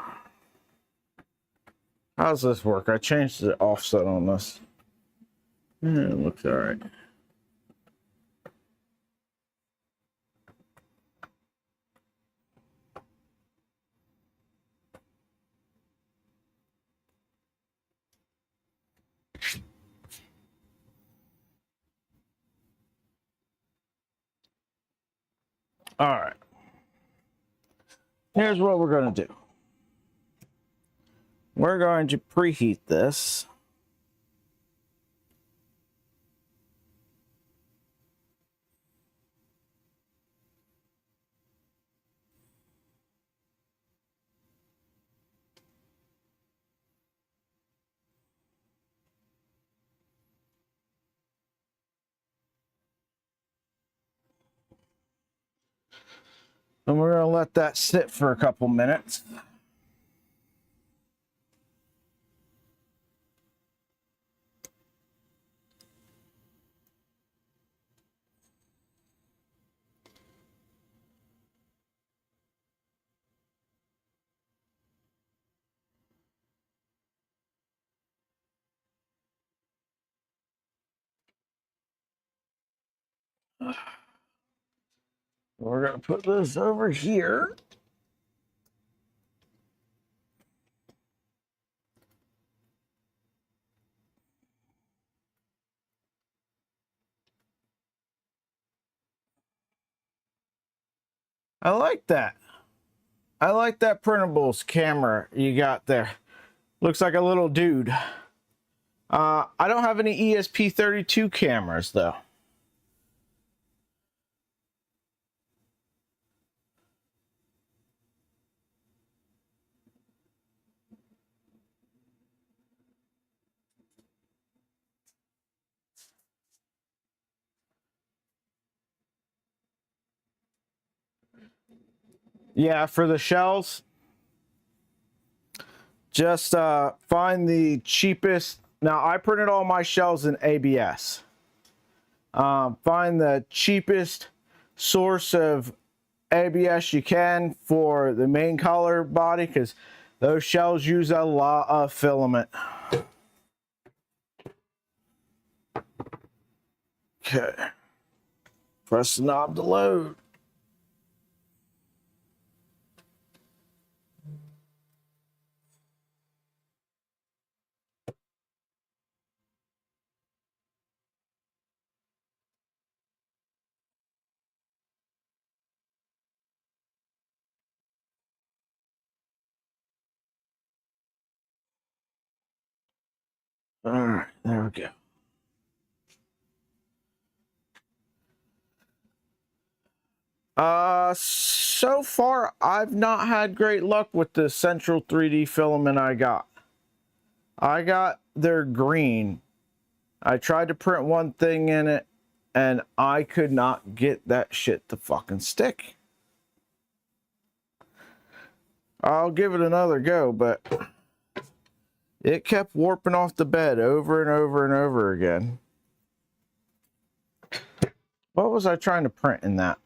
How's this work? I changed the offset on this. It looks all right. All right. Here's what we're going to do. We're going to preheat this. And we're going to let that sit for a couple minutes. We're going to put this over here. I like that. I like that printables camera you got there. Looks like a little dude. I don't have any ESP32 cameras, though. Yeah, for the shells, just find the cheapest. Now, I printed all my shells in ABS. Find the cheapest source of ABS you can for the main color body, because those shells use a lot of filament. Okay. Press the knob to load. All right, there we go. So far, I've not had great luck with the Central 3D filament I got. I got their green. I tried to print one thing in it, and I could not get that shit to fucking stick. I'll give it another go, but it kept warping off the bed over and over and over again. What was I trying to print in that?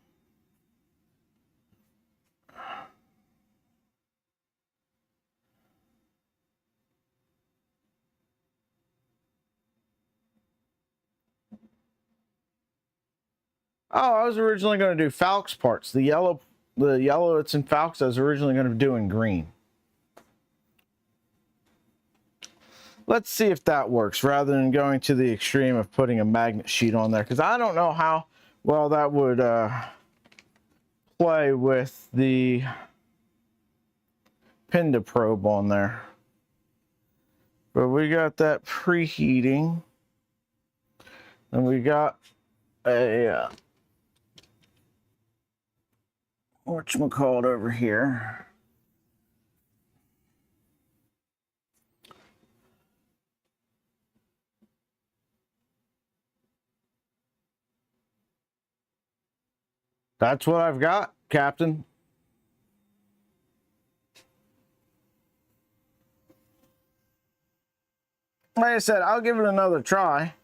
Oh, I was originally going to do Falx parts. The yellow that's in Falx, I was originally going to do in green. Let's see if that works rather than going to the extreme of putting a magnet sheet on there, because I don't know how well that would play with the Pinda probe on there. But we got that preheating, and we got a whatchamacallit over here. That's what I've got, Captain. Like I said, I'll give it another try.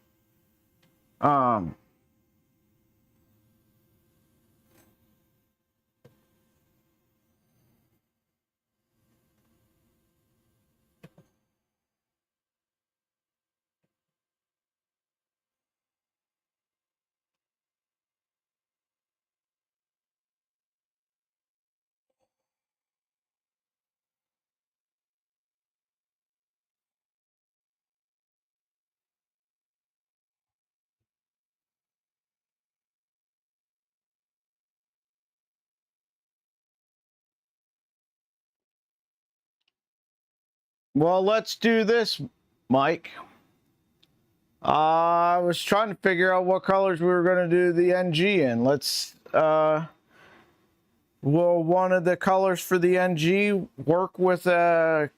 Well, let's do this, Mike. I was trying to figure out what colors we were going to do the NG in. Let's, will one of the colors for the NG work with under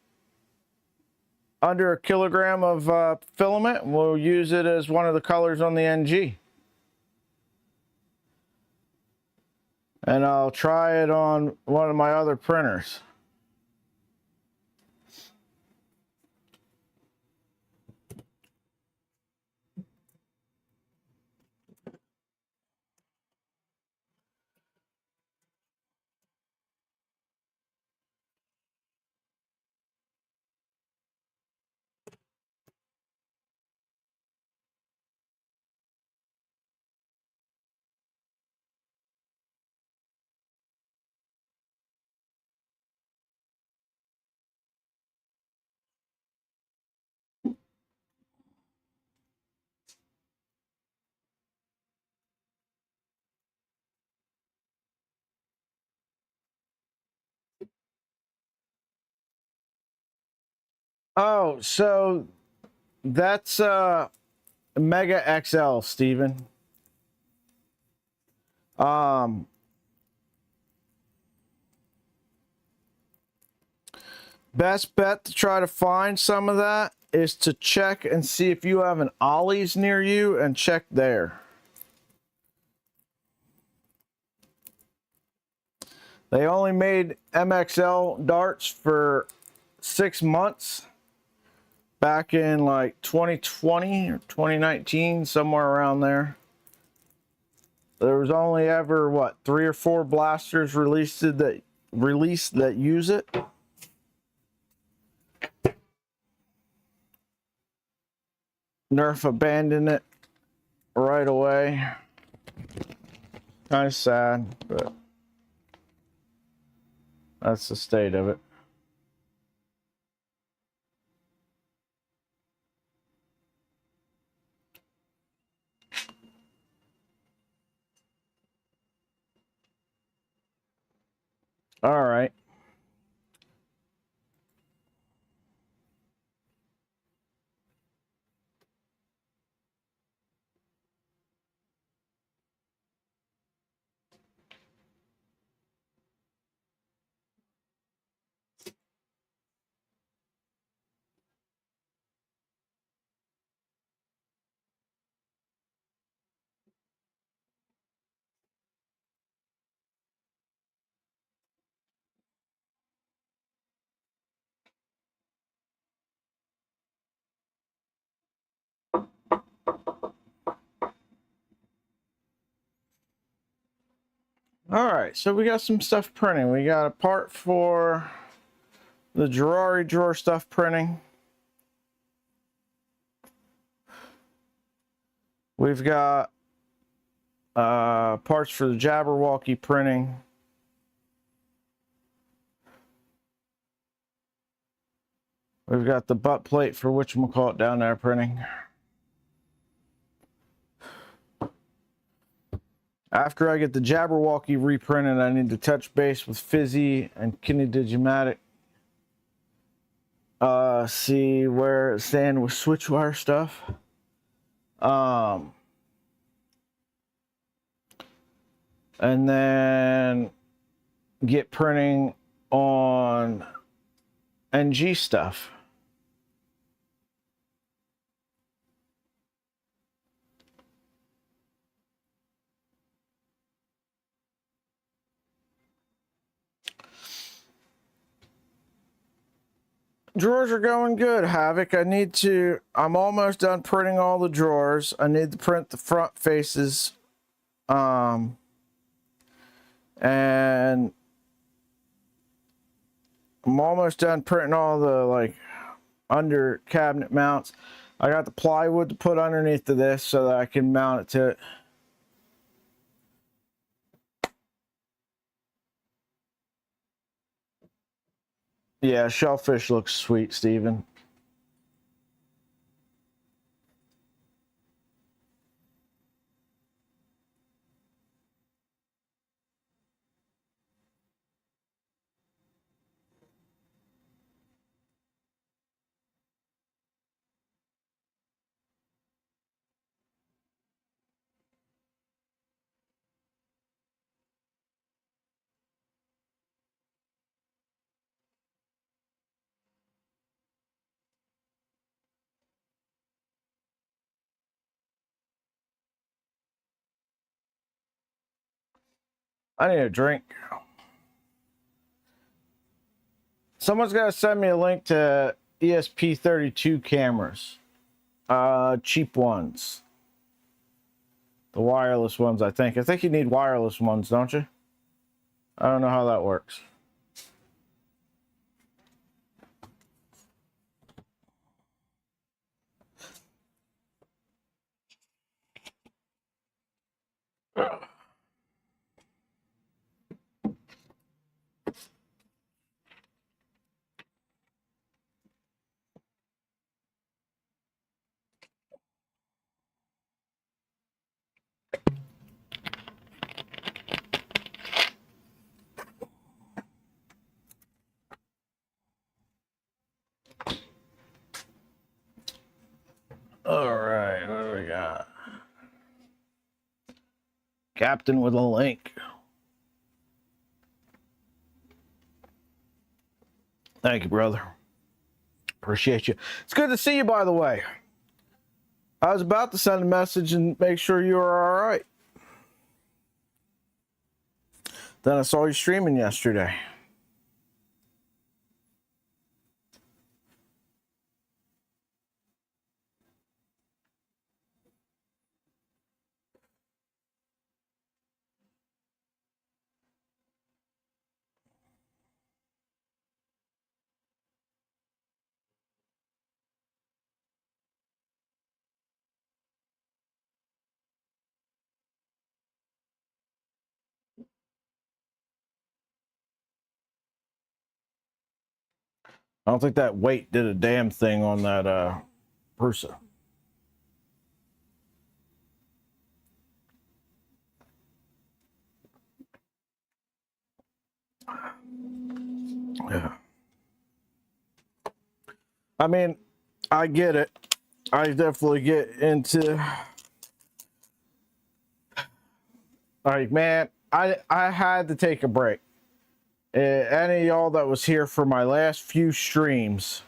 a kilogram of filament? We'll use it as one of the colors on the NG. And I'll try it on one of my other printers. Oh, so that's Mega XL, Steven. Best bet to try to find some of that is to check and see if you have an Ollie's near you and check there. They only made MXL darts for 6 months back in like 2020 or 2019, somewhere around there. There was only ever, what, 3 or 4 blasters released that use it. Nerf abandoned it right away. Kind of sad, but that's the state of it. All right. All right, so we got some stuff printing. We got a part for the Gerari drawer stuff printing. We've got parts for the Jabberwocky printing. We've got the butt plate for whatchamacallit down there printing. After I get the Jabberwocky reprinted, I need to touch base with Fizzy and Kinney Digimatic. See where it stands with switchwire stuff. And then get printing on NG stuff. Drawers are going good, Havoc. I'm almost done printing all the drawers. I need to print the front faces. And I'm almost done printing all the under cabinet mounts. I got the plywood to put underneath of this so that I can mount it to it. Yeah, shellfish looks sweet, Steven. I need a drink. Someone's got to send me a link to ESP32 cameras. Cheap ones. The wireless ones, I think. I think you need wireless ones, don't you? I don't know how that works. All right, what do we got? Captain with a link. Thank you, brother. Appreciate you. It's good to see you, by the way. I was about to send a message and make sure you were all right. Then I saw you streaming yesterday. I don't think that weight did a damn thing on that Prusa. Yeah. I mean, I get it. I definitely get into man, I had to take a break. Any of y'all that was here for my last few streams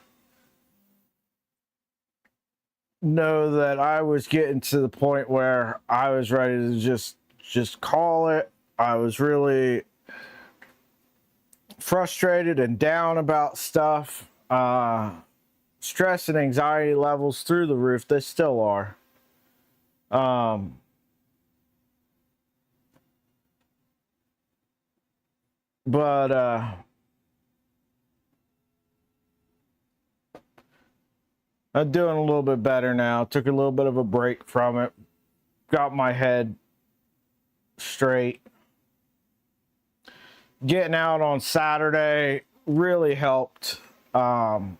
know that I was getting to the point where I was ready to just call it. I was really frustrated and down about stuff. Stress and anxiety levels through the roof. They still are. But I'm doing a little bit better now. Took a little bit of a break from it. Got my head straight. Getting out on Saturday really helped. You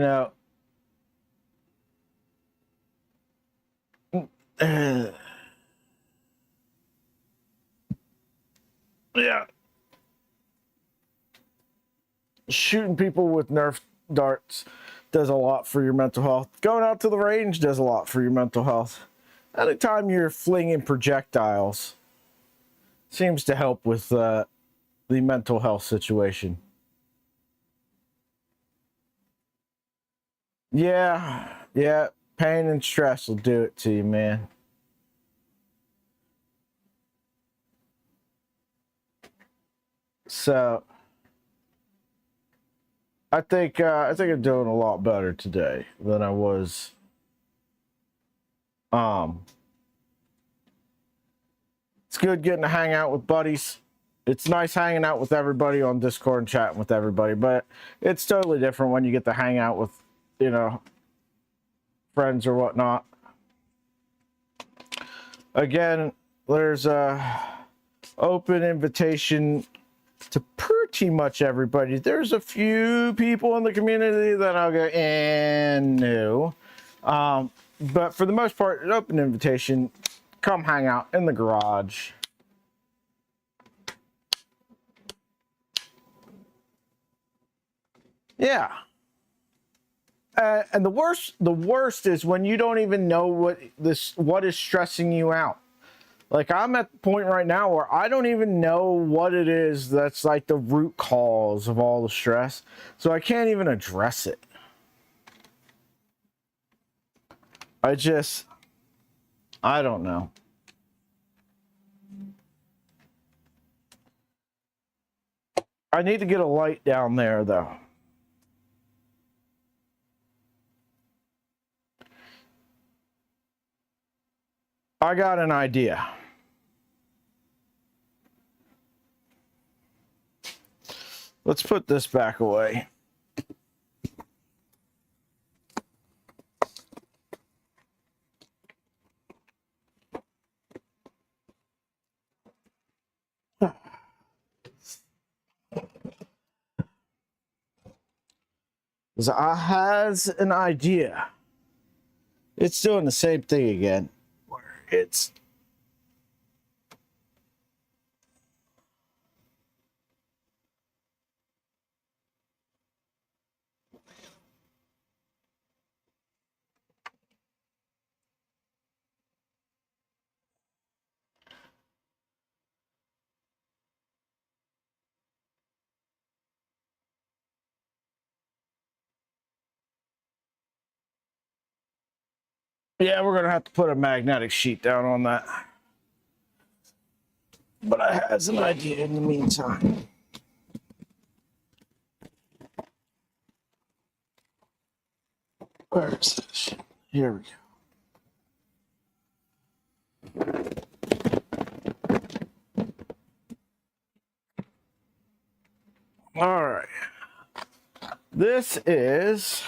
know, yeah, shooting people with Nerf darts does a lot for your mental health. Going out to the range does a lot for your mental health. Anytime you're flinging projectiles seems to help with the mental health situation. Yeah, pain and stress will do it to you, man. So I think I'm doing a lot better today than I was. It's good getting to hang out with buddies. It's nice hanging out with everybody on Discord and chatting with everybody, but it's totally different when you get to hang out with, you know, friends or whatnot. Again, there's a open invitation to pretty much everybody. There's a few people in the community that I'll go, no. But for the most part, an open invitation. Come hang out in the garage. Yeah. And the worst is when you don't even know what is stressing you out. Like, I'm at the point right now where I don't even know what it is that's like the root cause of all the stress. So I can't even address it. I don't know. I need to get a light down there, though. I got an idea. Let's put this back away. I has an idea. It's doing the same thing again. It's yeah, we're gonna have to put a magnetic sheet down on that. But I has an idea in the meantime. Where is this? Here we go. All right. This is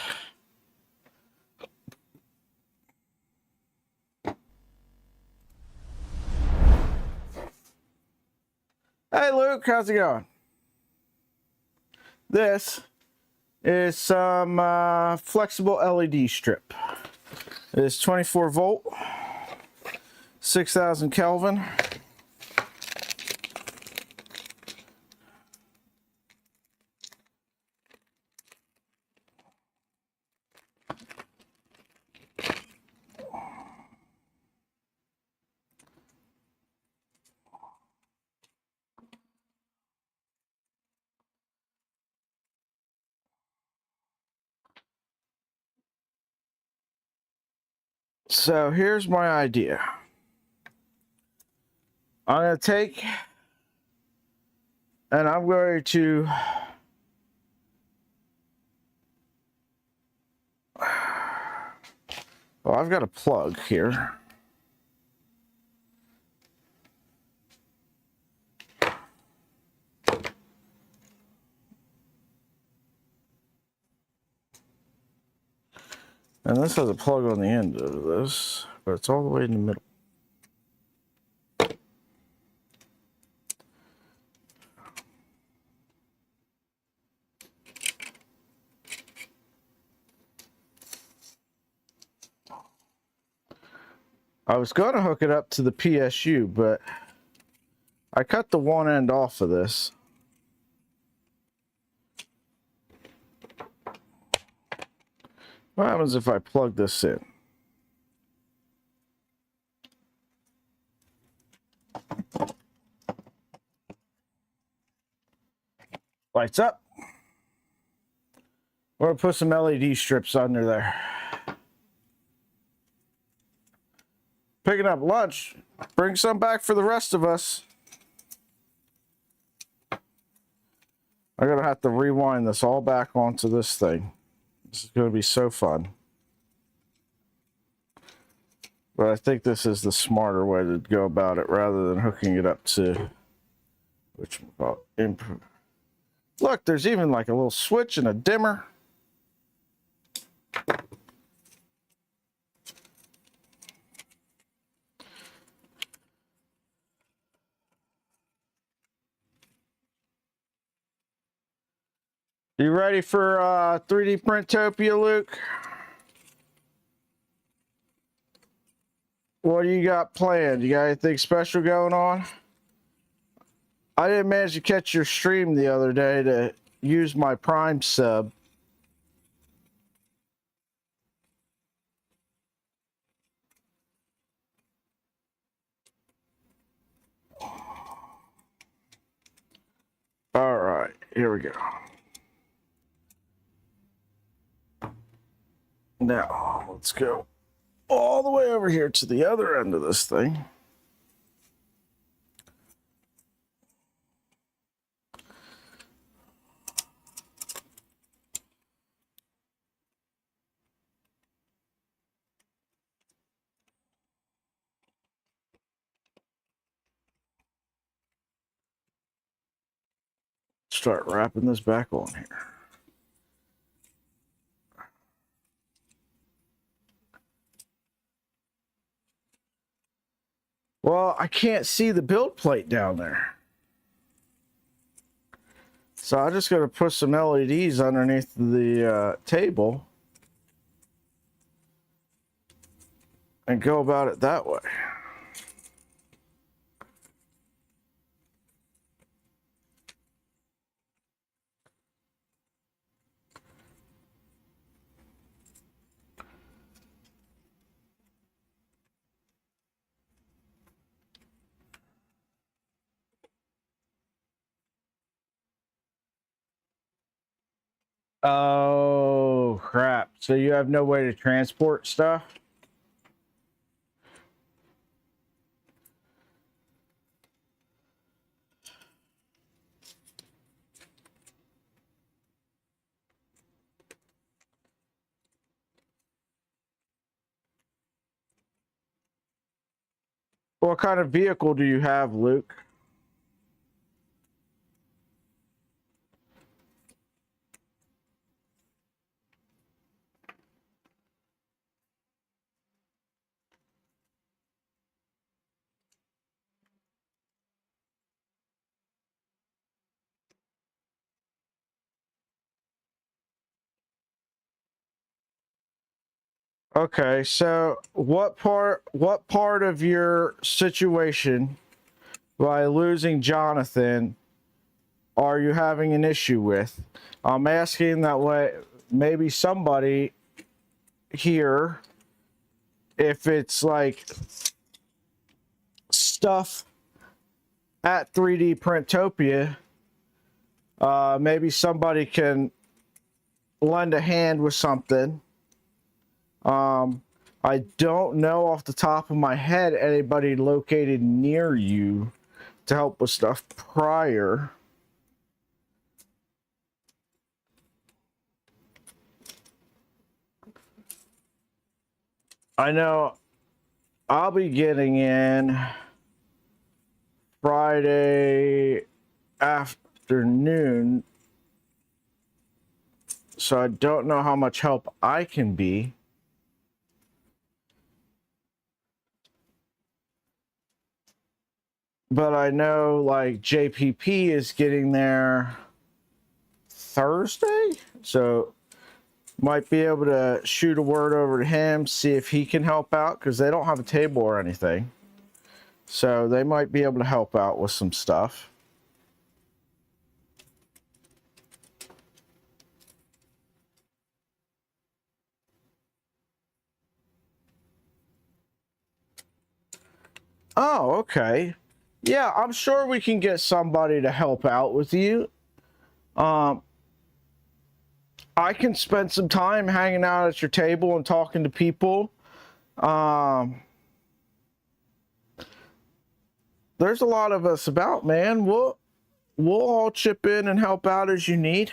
Hey Luke, how's it going? This is some flexible LED strip. It's 24 volt, 6,000 Kelvin. So here's my idea. I'm going to take and I'm going to well, I've got a plug here. And this has a plug on the end of this, but it's all the way in the middle. I was going to hook it up to the PSU, but I cut the one end off of this. What happens if I plug this in? Lights up. We're gonna put some LED strips under there. Picking up lunch. Bring some back for the rest of us. I'm gonna have to rewind this all back onto this thing. This is gonna be so fun. But I think this is the smarter way to go about it rather than hooking it up to Look, there's even like a little switch and a dimmer. You ready for 3D Printopia, Luke? What do you got planned? You got anything special going on? I didn't manage to catch your stream the other day to use my Prime sub. All right, here we go. Now, let's go all the way over here to the other end of this thing. Start wrapping this back on here. Well, I can't see the build plate down there. So I just got to put some LEDs underneath the table and go about it that way. Oh, crap. So you have no way to transport stuff? What kind of vehicle do you have, Luke? Okay, so what part of your situation by losing Jonathan are you having an issue with? I'm asking that way maybe somebody here, if it's like stuff at 3D Printopia, maybe somebody can lend a hand with something. I don't know off the top of my head anybody located near you to help with stuff prior. I know I'll be getting in Friday afternoon, so I don't know how much help I can be. but I know like JPP is getting there Thursday, so might be able to shoot a word over to him, see if he can help out, because they don't have a table or anything. So they might be able to help out with some stuff. Oh, okay. Yeah, I'm sure we can get somebody to help out with you. I can spend some time hanging out at your table and talking to people. There's a lot of us about, man. We'll all chip in and help out as you need.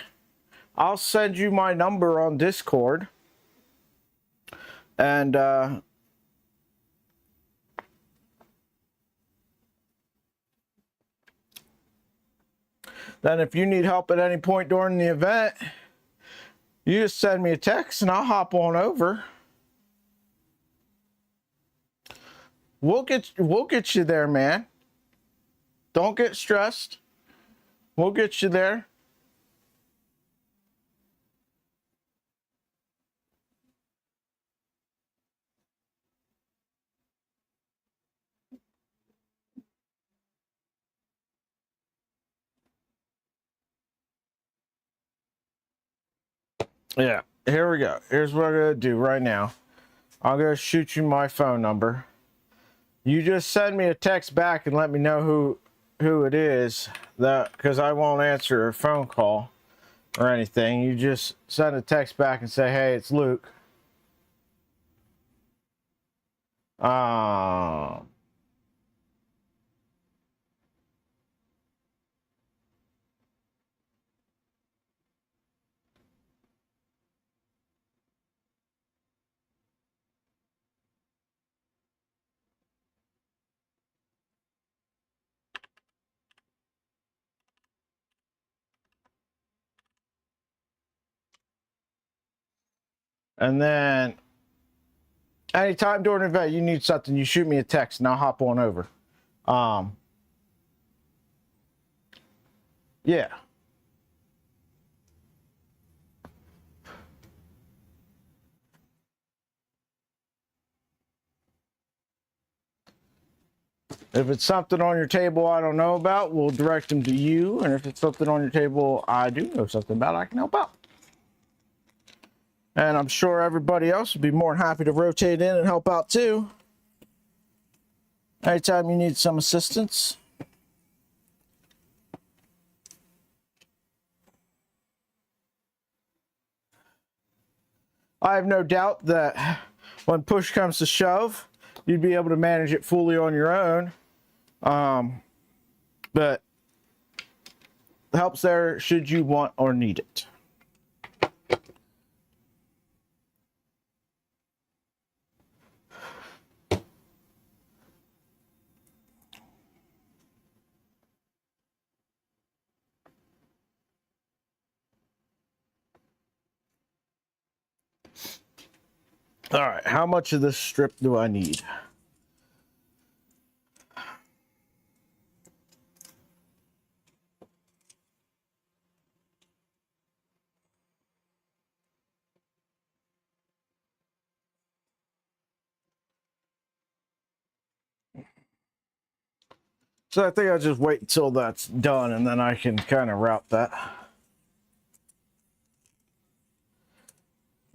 I'll send you my number on Discord. And then if you need help at any point during the event, you just send me a text and I'll hop on over. We'll get you there, man. Don't get stressed. We'll get you there. Yeah, here we go. Here's what I'm going to do right now. I'm going to shoot you my phone number. You just send me a text back and let me know who it is, because I won't answer a phone call or anything. You just send a text back and say, hey, it's Luke. And then anytime during an event you need something, you shoot me a text and I'll hop on over. Yeah. If it's something on your table I don't know about, we'll direct them to you. And if it's something on your table I do know something about, I can help out. And I'm sure everybody else would be more than happy to rotate in and help out too. Anytime you need some assistance. I have no doubt that when push comes to shove, you'd be able to manage it fully on your own. But help's there should you want or need it. All right, how much of this strip do I need? So I think I'll just wait until that's done and then I can kind of route that.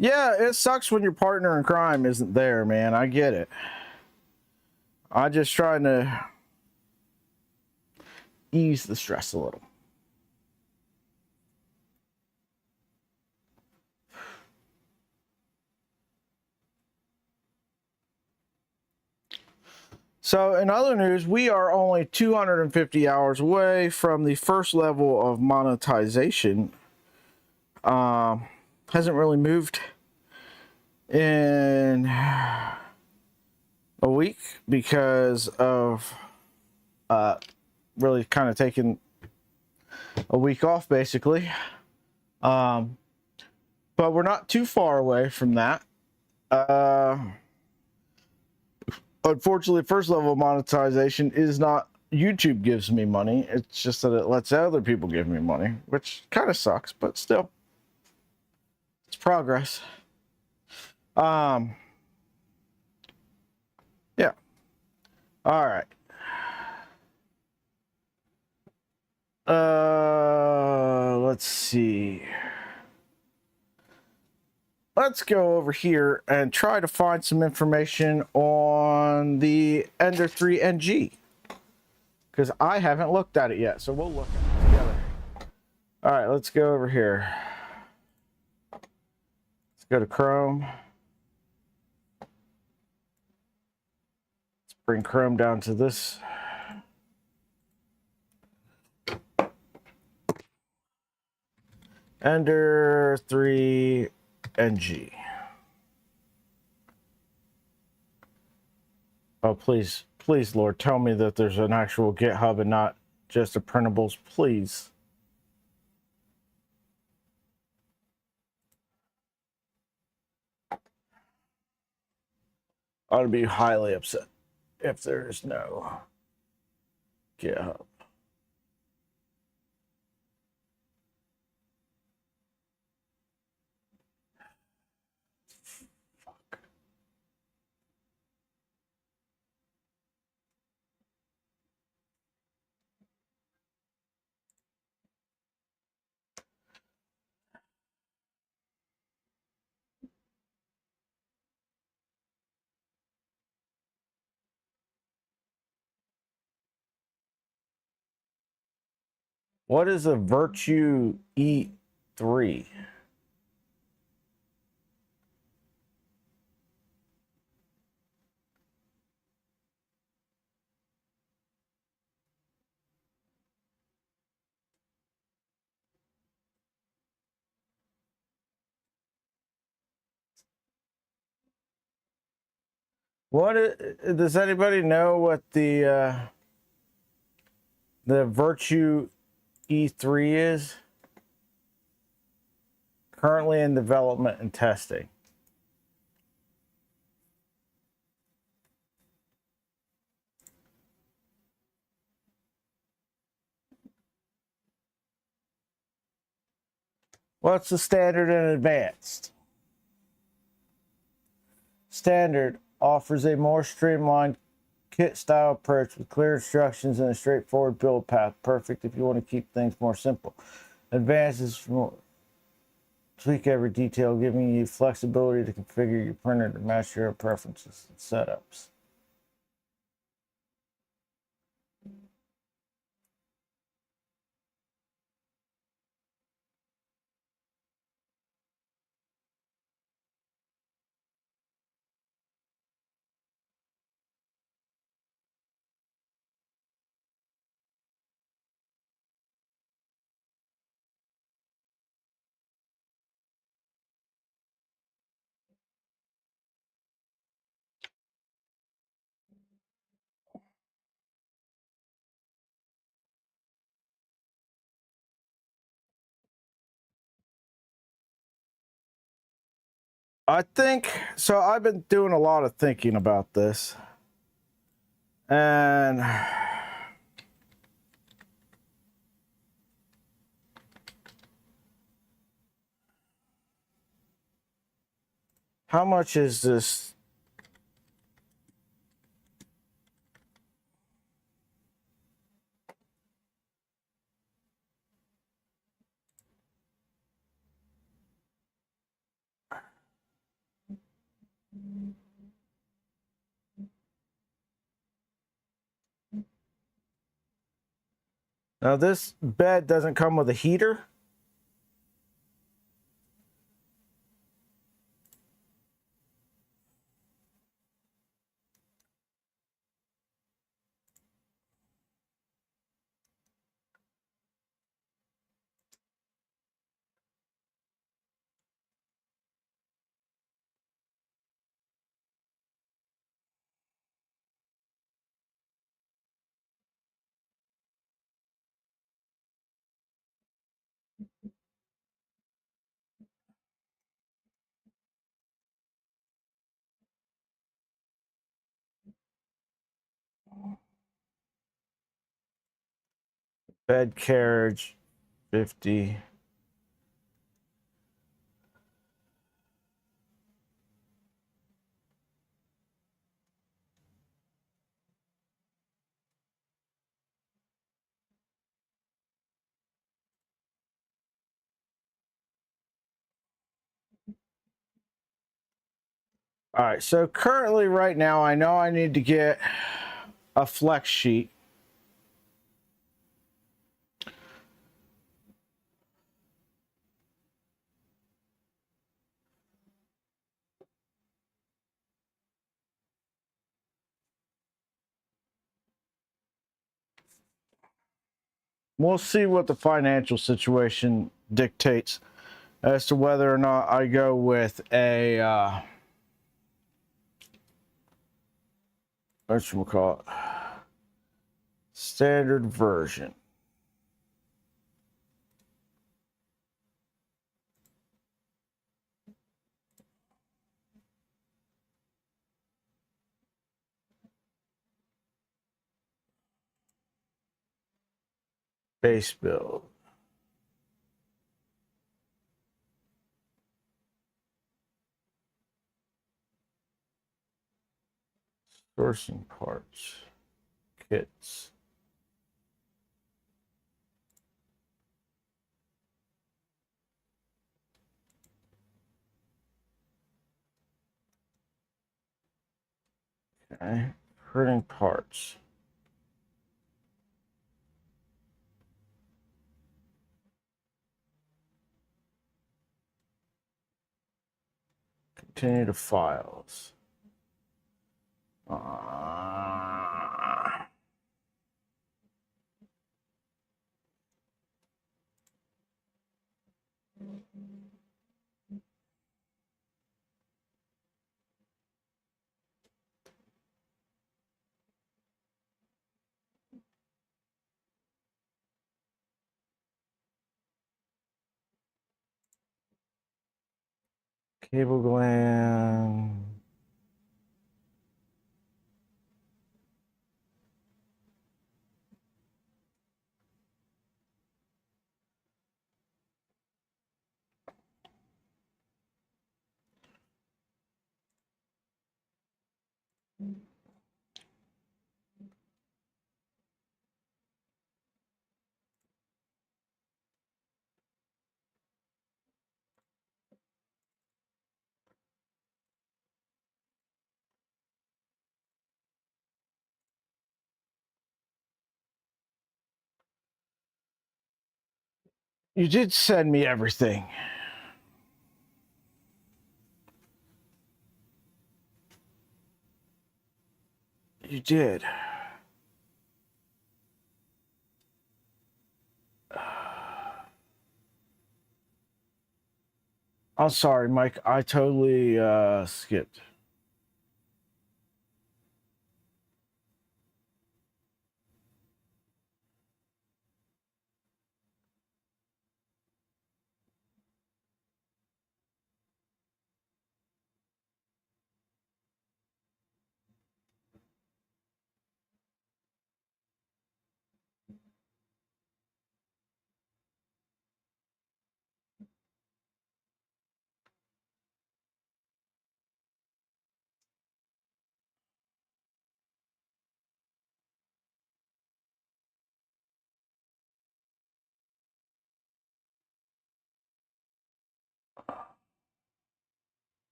Yeah, it sucks when your partner in crime isn't there, man. I get it. I'm just trying to ease the stress a little. So in other news, we are only 250 hours away from the first level of monetization. Hasn't really moved in a week because of really kind of taking a week off basically. But we're not too far away from that. Unfortunately, first level monetization is not YouTube gives me money. It's just that it lets other people give me money, which kind of sucks, but still, it's progress. Yeah. All right. Let's see. Let's go over here and try to find some information on the Ender 3 NG, because I haven't looked at it yet, so we'll look at it together. All right, let's go over here. Let's go to Chrome. Let's bring Chrome down to this. Ender 3 NG. Oh, please, please, Lord, tell me that there's an actual GitHub and not just a printables, please. I would be highly upset if there's no GitHub. Fuck. What is a Virtue E3? Does anybody know what the Virtue E3 is? Currently in development and testing. What's the standard and advanced? Standard offers a more streamlined kit style approach with clear instructions and a straightforward build path, perfect if you want to keep things more simple. Advanced is more tweak every detail, giving you flexibility to configure your printer to match your preferences and setups. I think so. I've been doing a lot of thinking about this, and how much is this? Now, this bed doesn't come with a heater. Bed carriage, 50. All right, so currently right now, I know I need to get a flex sheet. We'll see what the financial situation dictates as to whether or not I go with a, whatchamacallit, standard version. Base build. Sourcing parts. Kits. Okay. Printing parts. Continue to files. Cable gland. You did send me everything. You did. I'm sorry, Mike. I totally skipped.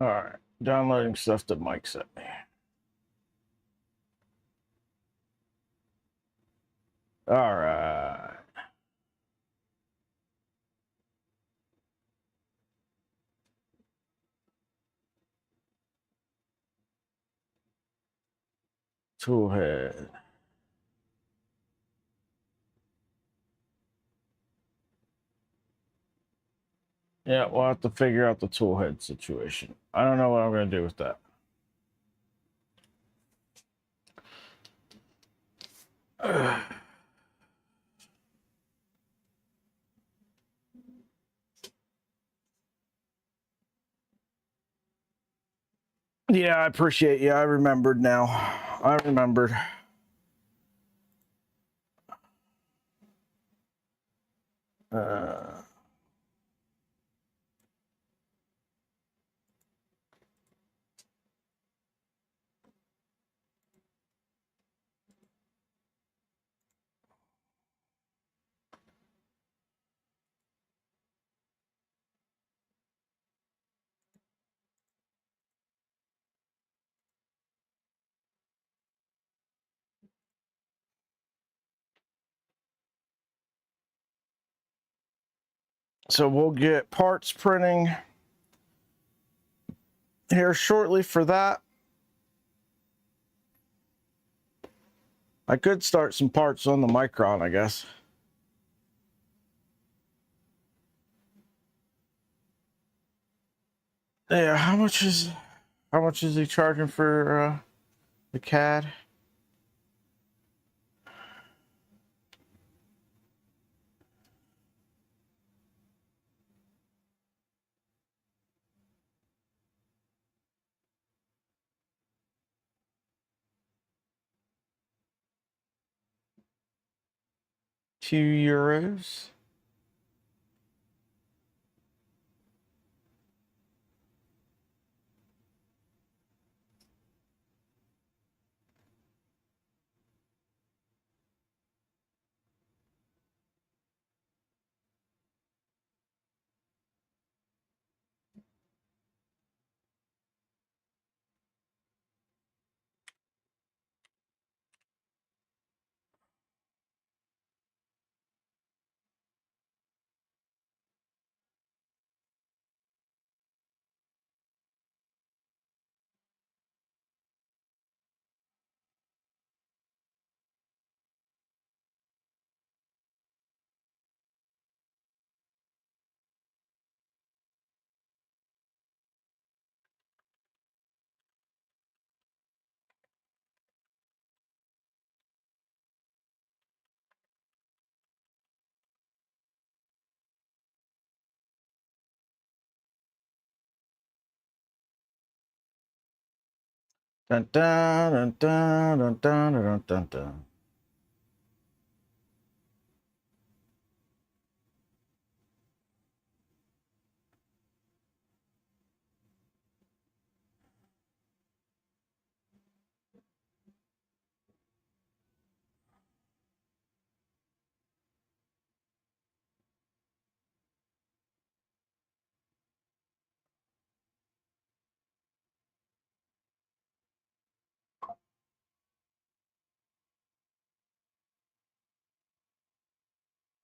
All right. Downloading stuff that Mike sent me. All right. Toolhead. Yeah, we'll have to figure out the toolhead situation. I don't know what I'm going to do with that. Yeah, I appreciate you. I remembered now. I remembered. Uh, 'So we'll get parts printing here shortly for that. I could start some parts on the Micron, I guess. Yeah, how much is he charging for the CAD? €2. Dun, dun, dun, dun, dun, dun, dun, dun, dun.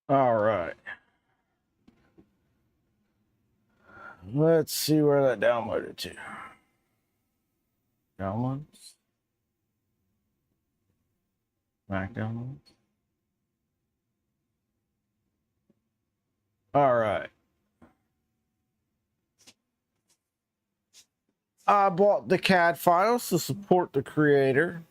All right. Let's see where that downloaded to. Downloads. Mac downloads. All right. I bought the CAD files to support the creator.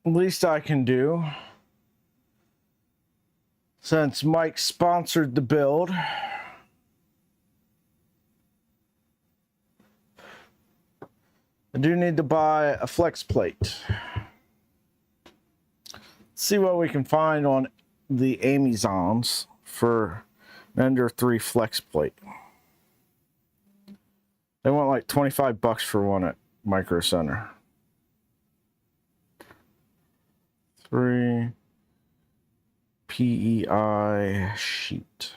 Least I can do. Since Mike sponsored the build. I do need to buy a flex plate. See what we can find on the Amazons for an Ender 3 flex plate. They want like $25 for one at Micro Center. 3 PEI sheet.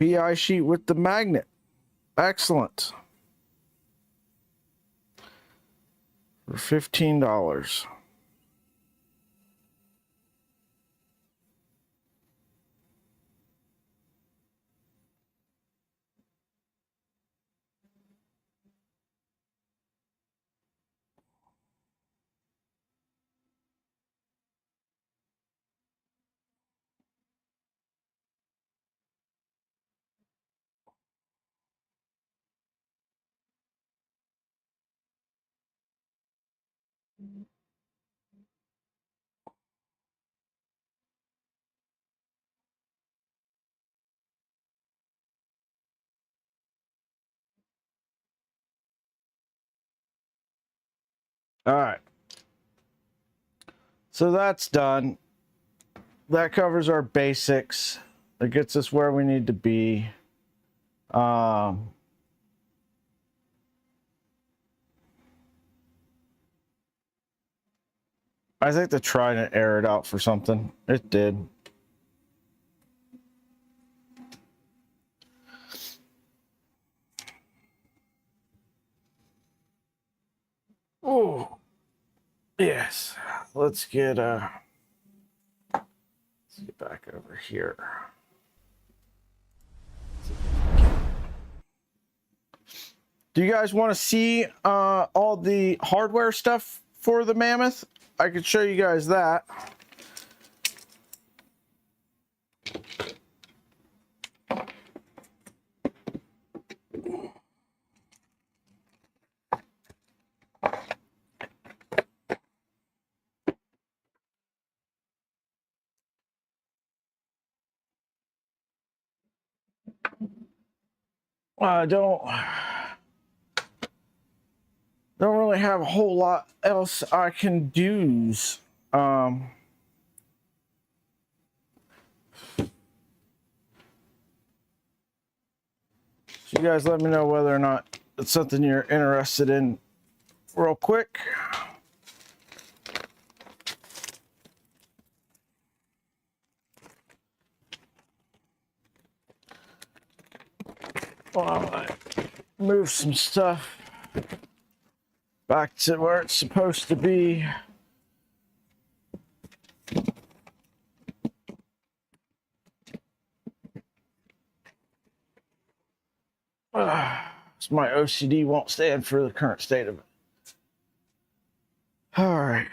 PI sheet with the magnet. Excellent. For $15. All right. So that's done. That covers our basics. It gets us where we need to be. I think the Trident aired out for something. It did. Oh, yes. Let's get back over here. Do you guys want to see all the hardware stuff for the Mammoth? I could show you guys that. I don't really have a whole lot else I can do. So you guys let me know whether or not it's something you're interested in real quick. While I move some stuff back to where it's supposed to be. So my OCD won't stand for the current state of it. All right.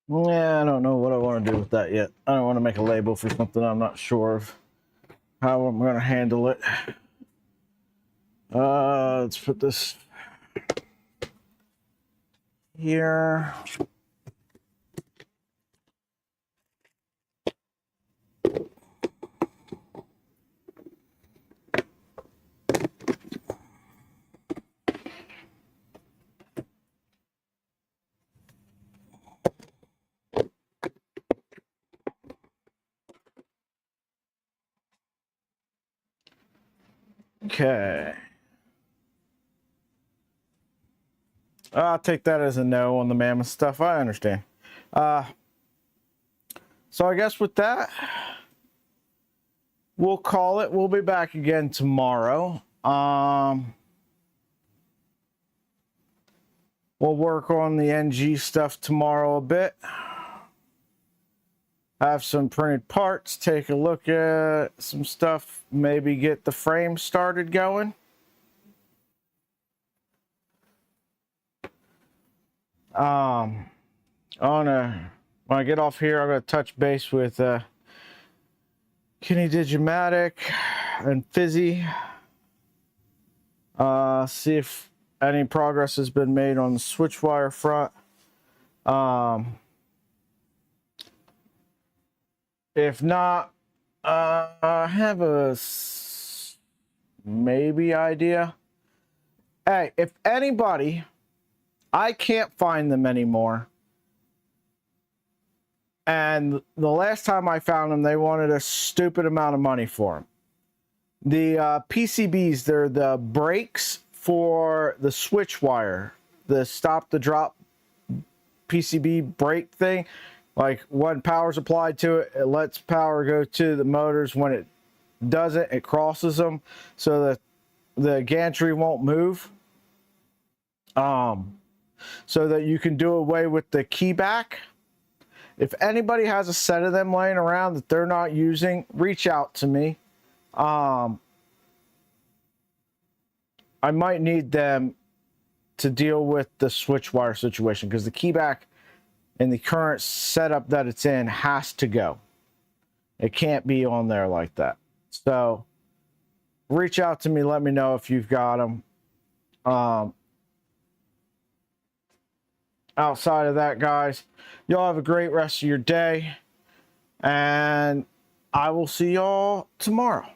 Yeah, I don't know what I want to do with that yet. I don't want to make a label for something I'm not sure of how I'm going to handle it. Let's put this here. Okay. I'll take that as a no on the Mammoth stuff. I understand. So I guess with that, we'll call it. We'll be back again tomorrow. We'll work on the NG stuff tomorrow a bit. Have some printed parts, take a look at some stuff, maybe get the frame started going. When I get off here, I'm gonna touch base with Kenny Digimatic and Fizzy. See if any progress has been made on the switch wire front. If not, I have a maybe idea. Hey, if anybody, I can't find them anymore. And the last time I found them, they wanted a stupid amount of money for them. The PCBs, they're the brakes for the switch wire, the stop the drop PCB brake thing. Like when power's applied to it, it lets power go to the motors. When it doesn't, it crosses them. So the the gantry won't move. So that you can do away with the key back. If anybody has a set of them laying around that they're not using, reach out to me. I might need them to deal with the switch wire situation because the key back in the current setup that it's in has to go. It can't be on there like that. So reach out to me. Let me know if you've got them. Outside of that, guys, y'all have a great rest of your day. And I will see y'all tomorrow.